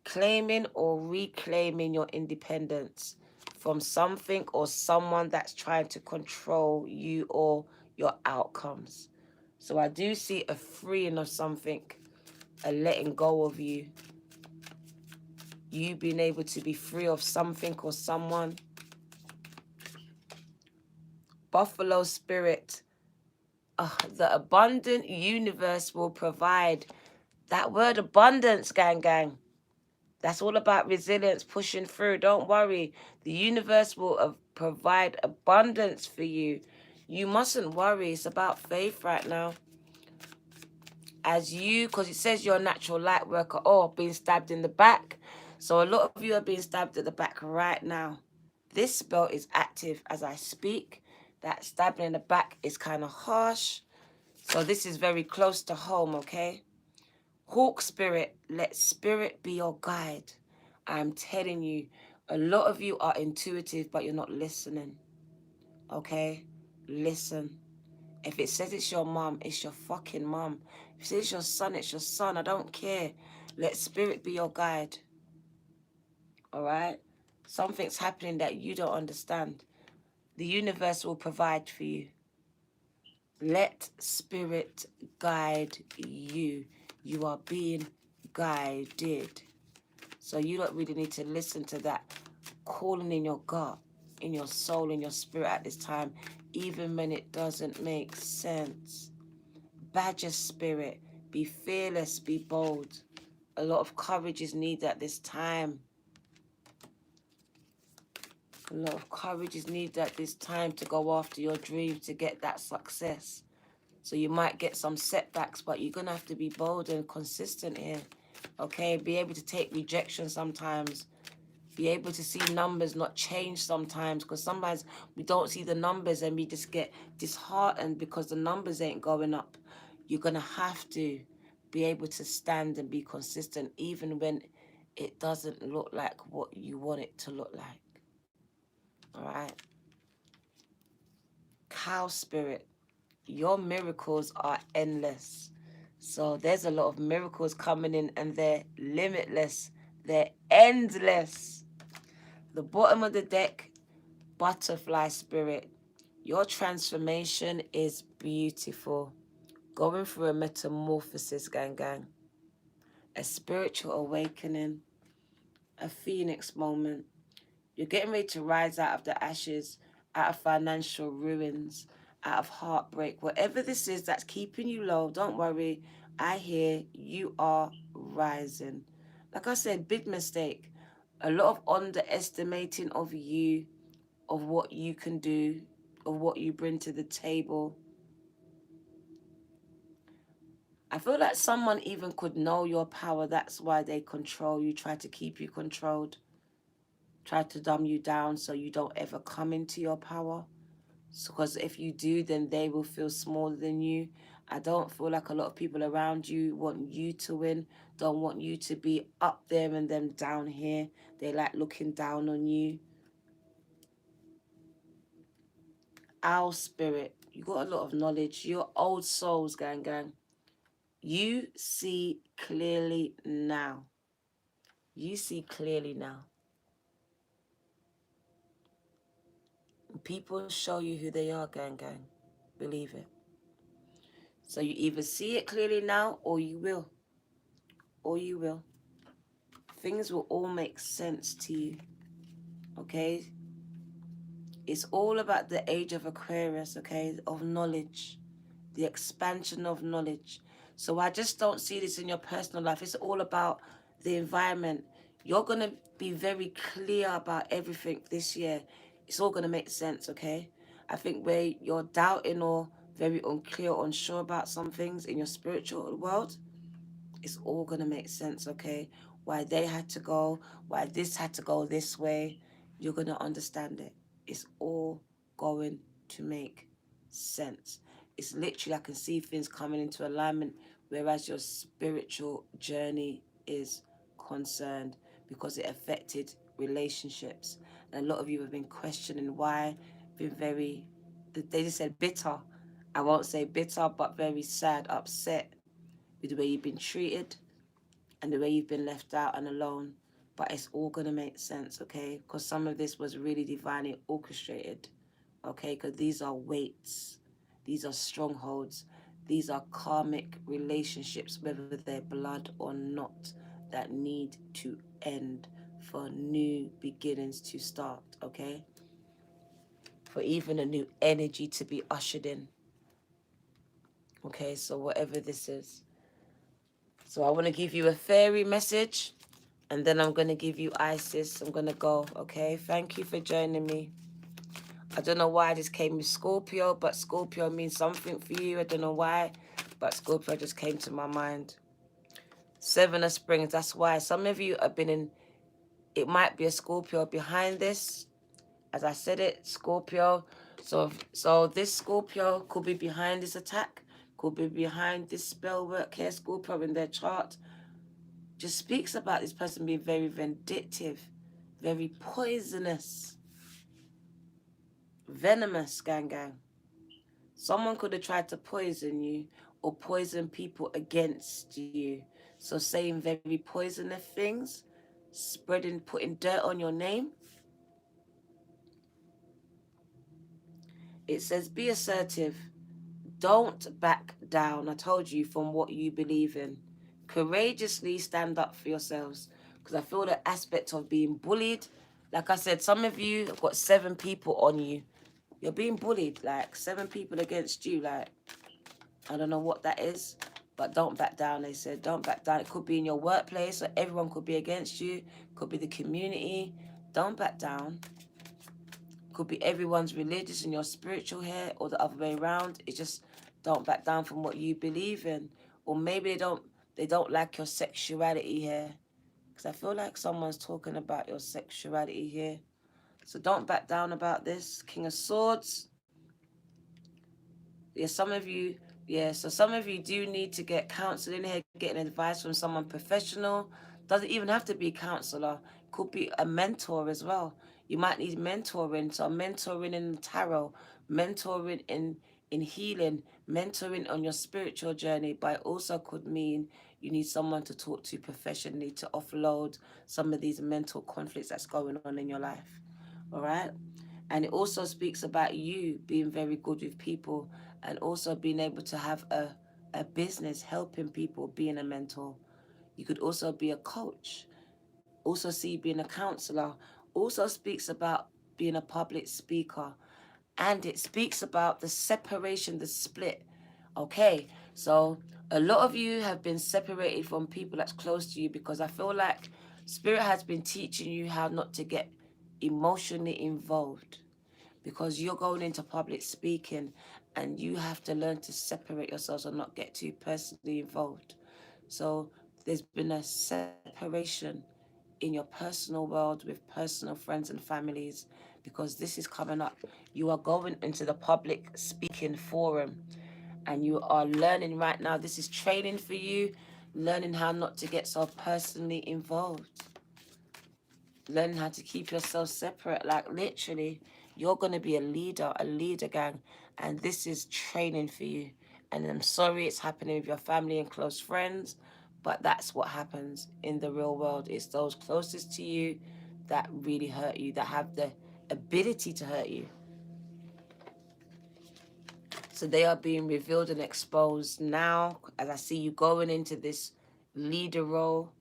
Claiming or reclaiming your independence from something or someone that's trying to control you or your outcomes. So I do see a freeing of something, a letting go of you. You being able to be free of something or someone. Buffalo spirit. The abundant universe will provide. That word abundance, gang, gang. That's all about resilience, pushing through. Don't worry. The universe will provide abundance for you. You mustn't worry. It's about faith right now. As you, because it says you're a natural light worker, or being stabbed in the back. So a lot of you are being stabbed at the back right now. This spell is active as I speak. That stabbing in the back is kind of harsh. So this is very close to home, okay? Hawk spirit, let spirit be your guide. I'm telling you, a lot of you are intuitive, but you're not listening. Okay? Listen. If it says it's your mom, it's your fucking mom. If it says it's your son, it's your son. I don't care. Let spirit be your guide. All right? Something's happening that you don't understand. The universe will provide for you. Let spirit guide you. You are being guided. So you don't really need to listen to that calling in your gut, in your soul, in your spirit at this time, even when it doesn't make sense. Badger spirit, be fearless, be bold. A lot of courage is needed at this time. A lot of courage is needed at this time to go after your dreams, to get that success. So you might get some setbacks, but you're going to have to be bold and consistent here. Okay? Be able to take rejection sometimes. Be able to see numbers not change sometimes, because sometimes we don't see the numbers and we just get disheartened because the numbers ain't going up. You're going to have to be able to stand and be consistent even when it doesn't look like what you want it to look like. All right? Cow spirit, your miracles are endless. So there's a lot of miracles coming in and they're limitless. They're endless. The bottom of the deck, butterfly spirit. Your transformation is beautiful. Going through a metamorphosis, gang, gang. A spiritual awakening. A phoenix moment. You're getting ready to rise out of the ashes, out of financial ruins, out of heartbreak. Whatever this is that's keeping you low, don't worry. I hear you are rising. Like I said, big mistake. A lot of underestimating of you, of what you can do, of what you bring to the table. I feel like someone even could know your power. That's why they control you, try to keep you controlled, try to dumb you down so you don't ever come into your power. Because if you do, then they will feel smaller than you. I don't feel like a lot of people around you want you to win, don't want you to be up there and them down here. They like looking down on you. Owl spirit, you got a lot of knowledge. You're old souls, gang, gang. You see clearly now. You see clearly now. People show you who they are, gang, gang. Believe it. So you either see it clearly now or you will. Or you will. Things will all make sense to you. Okay? It's all about the age of Aquarius, okay? Of knowledge. the expansion of knowledge. So I just don't see this in your personal life. It's all about the environment. You're going to be very clear about everything this year. It's all going to make sense, okay? I think where you're doubting or very unclear or unsure about some things in your spiritual world, it's all going to make sense, okay? Why they had to go, why this had to go this way, you're going to understand it. It's all going to make sense. It's literally, I can see things coming into alignment, whereas your spiritual journey is concerned, because it affected relationships. And a lot of you have been questioning why, been very, they just said bitter. I won't say bitter, but very sad, upset with the way you've been treated and the way you've been left out and alone. But it's all going to make sense, okay? Because some of this was really divinely orchestrated, okay? Because these are weights, these are strongholds, these are karmic relationships, whether they're blood or not, that need to end for new beginnings to start, okay? For even a new energy to be ushered in, okay? So whatever this is. So I want to give you a fairy message, and then I'm going to give you Isis. I'm going to go, okay? Thank you for joining me. I don't know why this came with Scorpio, but Scorpio means something for you. I don't know why, but Scorpio just came to my mind. Seven of Springs, that's why. Some of you have been in, it might be a Scorpio behind this. As I said it, Scorpio. So this Scorpio could be behind this attack, could be behind this spell work here. Scorpio in their chart just speaks about this person being very vindictive, very poisonous, venomous, gang. Someone could have tried to poison you or poison people against you. So saying very poisonous things, spreading, putting dirt on your name. It says, be assertive. Don't back down. I told you, from what you believe in. Courageously stand up for yourselves. Because I feel the aspect of being bullied. Like I said, some of you have got 7 people on you. You're being bullied. Like 7 people against you. Like, I don't know what that is. But don't back down, they said. Don't back down. It could be in your workplace. So everyone could be against you. Could be the community. Don't back down. Could be everyone's religious and your spiritual here, or the other way around. It's just don't back down from what you believe in. Or maybe they don't like your sexuality here. Because I feel like someone's talking about your sexuality here. So don't back down about this. King of Swords. Yeah, so some of you do need to get counseling here, getting advice from someone professional. Doesn't even have to be a counselor. Could be a mentor as well. You might need mentoring. So mentoring in the tarot, mentoring in healing, mentoring on your spiritual journey. But it also could mean you need someone to talk to professionally to offload some of these mental conflicts that's going on in your life. All right? And it also speaks about you being very good with people, and also being able to have a business, helping people, being a mentor. You could also be a coach. Also see being a counselor. Also speaks about being a public speaker. And it speaks about the separation, the split. Okay, so a lot of you have been separated from people that's close to you, because I feel like Spirit has been teaching you how not to get emotionally involved, because you're going into public speaking and you have to learn to separate yourselves and not get too personally involved. So there's been a separation in your personal world with personal friends and families, because this is coming up. You are going into the public speaking forum and you are learning right now. This is training for you, learning how not to get so personally involved, learning how to keep yourself separate. Like literally, you're going to be a leader, gang. And this is training for you. And I'm sorry it's happening with your family and close friends, but that's what happens in the real world. It's those closest to you that really hurt you, that have the ability to hurt you. So they are being revealed and exposed now, as I see you going into this leader role.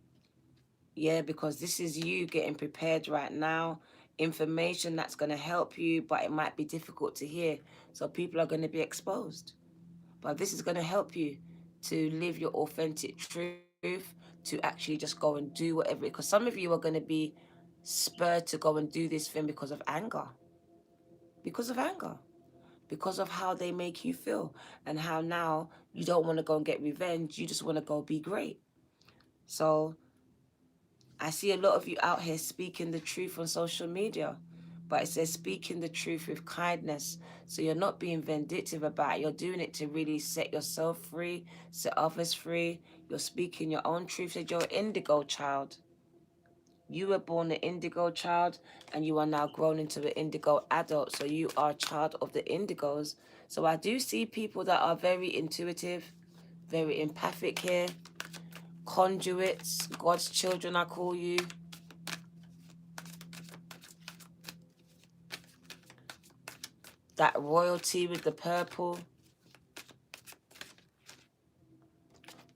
Yeah, because this is you getting prepared right now. Information that's going to help you, but it might be difficult to hear. So people are going to be exposed. But this is going to help you to live your authentic truth, to actually just go and do whatever. Because some of you are going to be spurred to go and do this thing because of anger. Because of anger. Because of how they make you feel. And how now you don't want to go and get revenge. You just want to go be great. So I see a lot of you out here speaking the truth on social media, but it says speaking the truth with kindness. So you're not being vindictive about it. You're doing it to really set yourself free, set others free. You're speaking your own truth. That you're an indigo child. You were born an indigo child, and you are now grown into an indigo adult. So you are a child of the indigos. So I do see people that are very intuitive, very empathic here. Conduits, God's children, I call you. That royalty with the purple.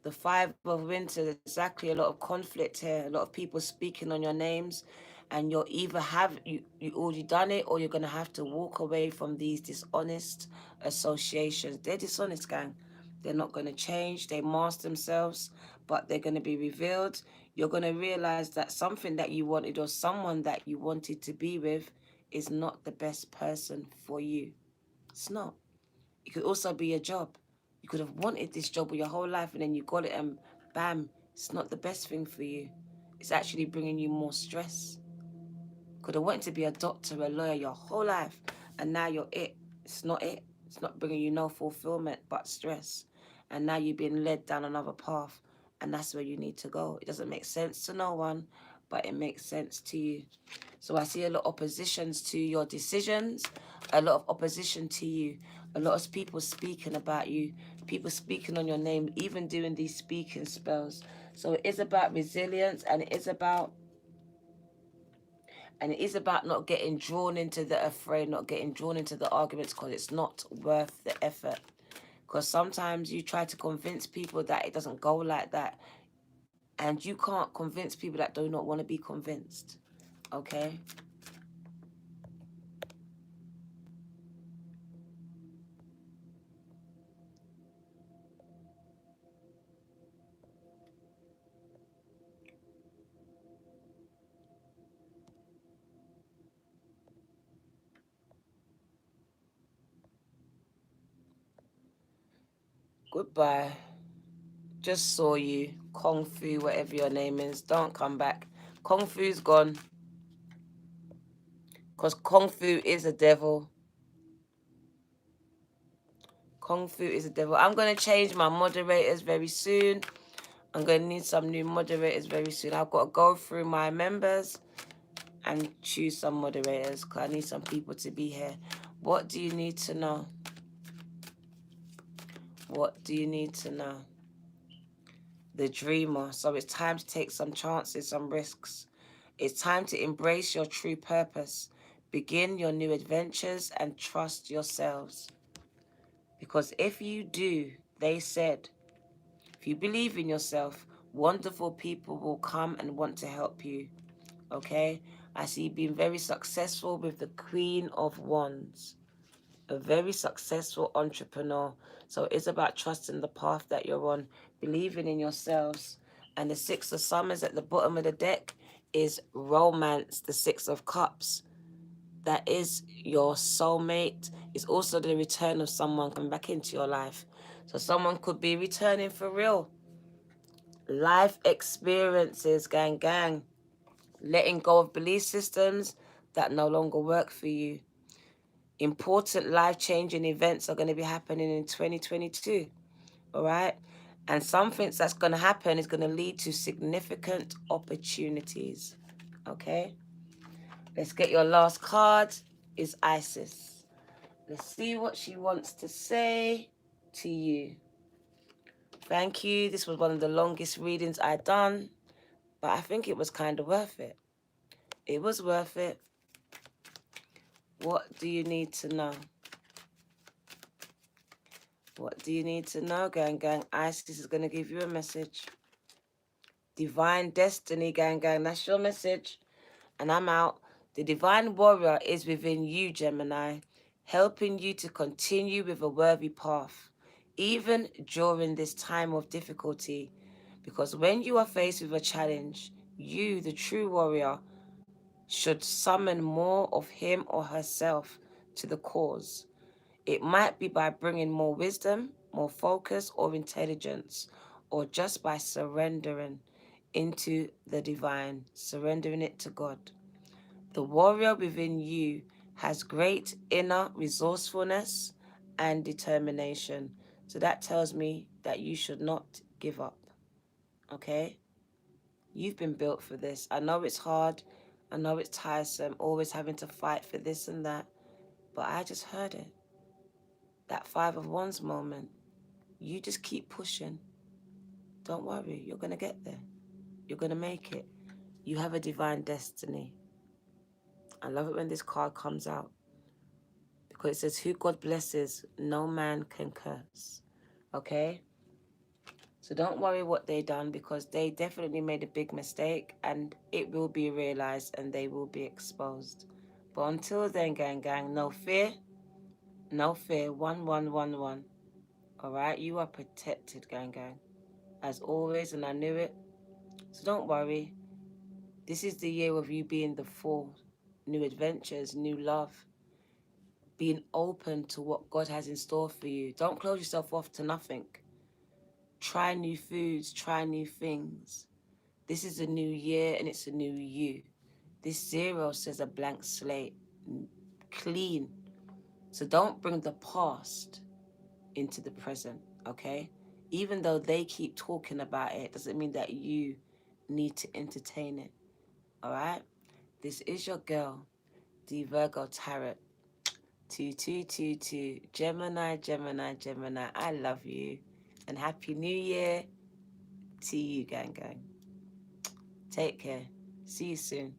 The Five of Winter, exactly. A lot of conflict here. A lot of people speaking on your names. And you're either you already done it, or you're going to have to walk away from these dishonest associations. They're dishonest, gang. They're not going to change. They mask themselves, but they're going to be revealed. You're going to realize that something that you wanted, or someone that you wanted to be with, is not the best person for you. It's not. It could also be a job. You could have wanted this job your whole life, and then you got it, and bam, it's not the best thing for you. It's actually bringing you more stress. Could have wanted to be a doctor, a lawyer your whole life, and now you're it. It's not it. It's not bringing you no fulfillment but stress. And now you've been led down another path, and that's where you need to go. It doesn't make sense to no one, but it makes sense to you. So I see a lot of oppositions to your decisions, a lot of opposition to you, a lot of people speaking about you, people speaking on your name, even doing these speaking spells. So it is about resilience, and it is about not getting drawn into the affray, not getting drawn into the arguments, because it's not worth the effort. Because sometimes you try to convince people that it doesn't go like that, and you can't convince people that do not want to be convinced. Okay? Goodbye. Just saw you. Kung Fu, whatever your name is. Don't come back. Kung Fu's gone. Because Kung Fu is a devil. Kung Fu is a devil. I'm going to change my moderators very soon. I'm going to need some new moderators very soon. I've got to go through my members and choose some moderators, because I need some people to be here. What do you need to know? What do you need to know? The dreamer. So it's time to take some chances, some risks. It's time to embrace your true purpose. Begin your new adventures and trust yourselves. Because if you do, they said, if you believe in yourself, wonderful people will come and want to help you. Okay? I see you being very successful with the Queen of Wands. A very successful entrepreneur. So it's about trusting the path that you're on, believing in yourselves. And the Six of Summers at the bottom of the deck is romance, the Six of Cups. That is your soulmate. It's also the return of someone coming back into your life. So someone could be returning for real. Life experiences, gang, gang. Letting go of belief systems that no longer work for you. Important life-changing events are going to be happening in 2022. All right? And something that's going to happen is going to lead to significant opportunities. Okay? Let's get your last card. Is Isis. Let's see what she wants to say to you. Thank you. This was one of the longest readings I've done, but I think it was kind of worth it. It was worth it. What do you need to know? What do you need to know, gang, gang? Isis is going to give you a message. Divine destiny, gang, gang. That's your message. And I'm out. The divine warrior is within you, Gemini, helping you to continue with a worthy path. even during this time of difficulty. Because when you are faced with a challenge, you, the true warrior, should summon more of him or herself to the cause. It might be by bringing more wisdom, more focus, or intelligence, or just by surrendering into the divine, surrendering it to God. The warrior within you has great inner resourcefulness and determination. So that tells me that you should not give up. Okay? You've been built for this. I know it's hard. I know it's tiresome, always having to fight for this and that. But I just heard it. That Five of Wands moment. You just keep pushing. Don't worry. You're going to get there. You're going to make it. You have a divine destiny. I love it when this card comes out, because it says, who God blesses, no man can curse. Okay? So don't worry what they done, because they definitely made a big mistake, and it will be realized and they will be exposed. But until then, gang, no fear. No fear. 1111. All right? You are protected, gang. As always, and I knew it. So don't worry. This is the year of you being the full. New adventures, new love. Being open to what God has in store for you. Don't close yourself off to nothing. Try new foods, try new things. This is a new year and it's a new you. This 0 says a blank slate, clean. So don't bring the past into the present, okay? Even though they keep talking about it, doesn't mean that you need to entertain it, all right? This is your girl, the Virgo Tarot. 2222. Gemini. I love you. And Happy New Year to you, gang. Take care. See you soon.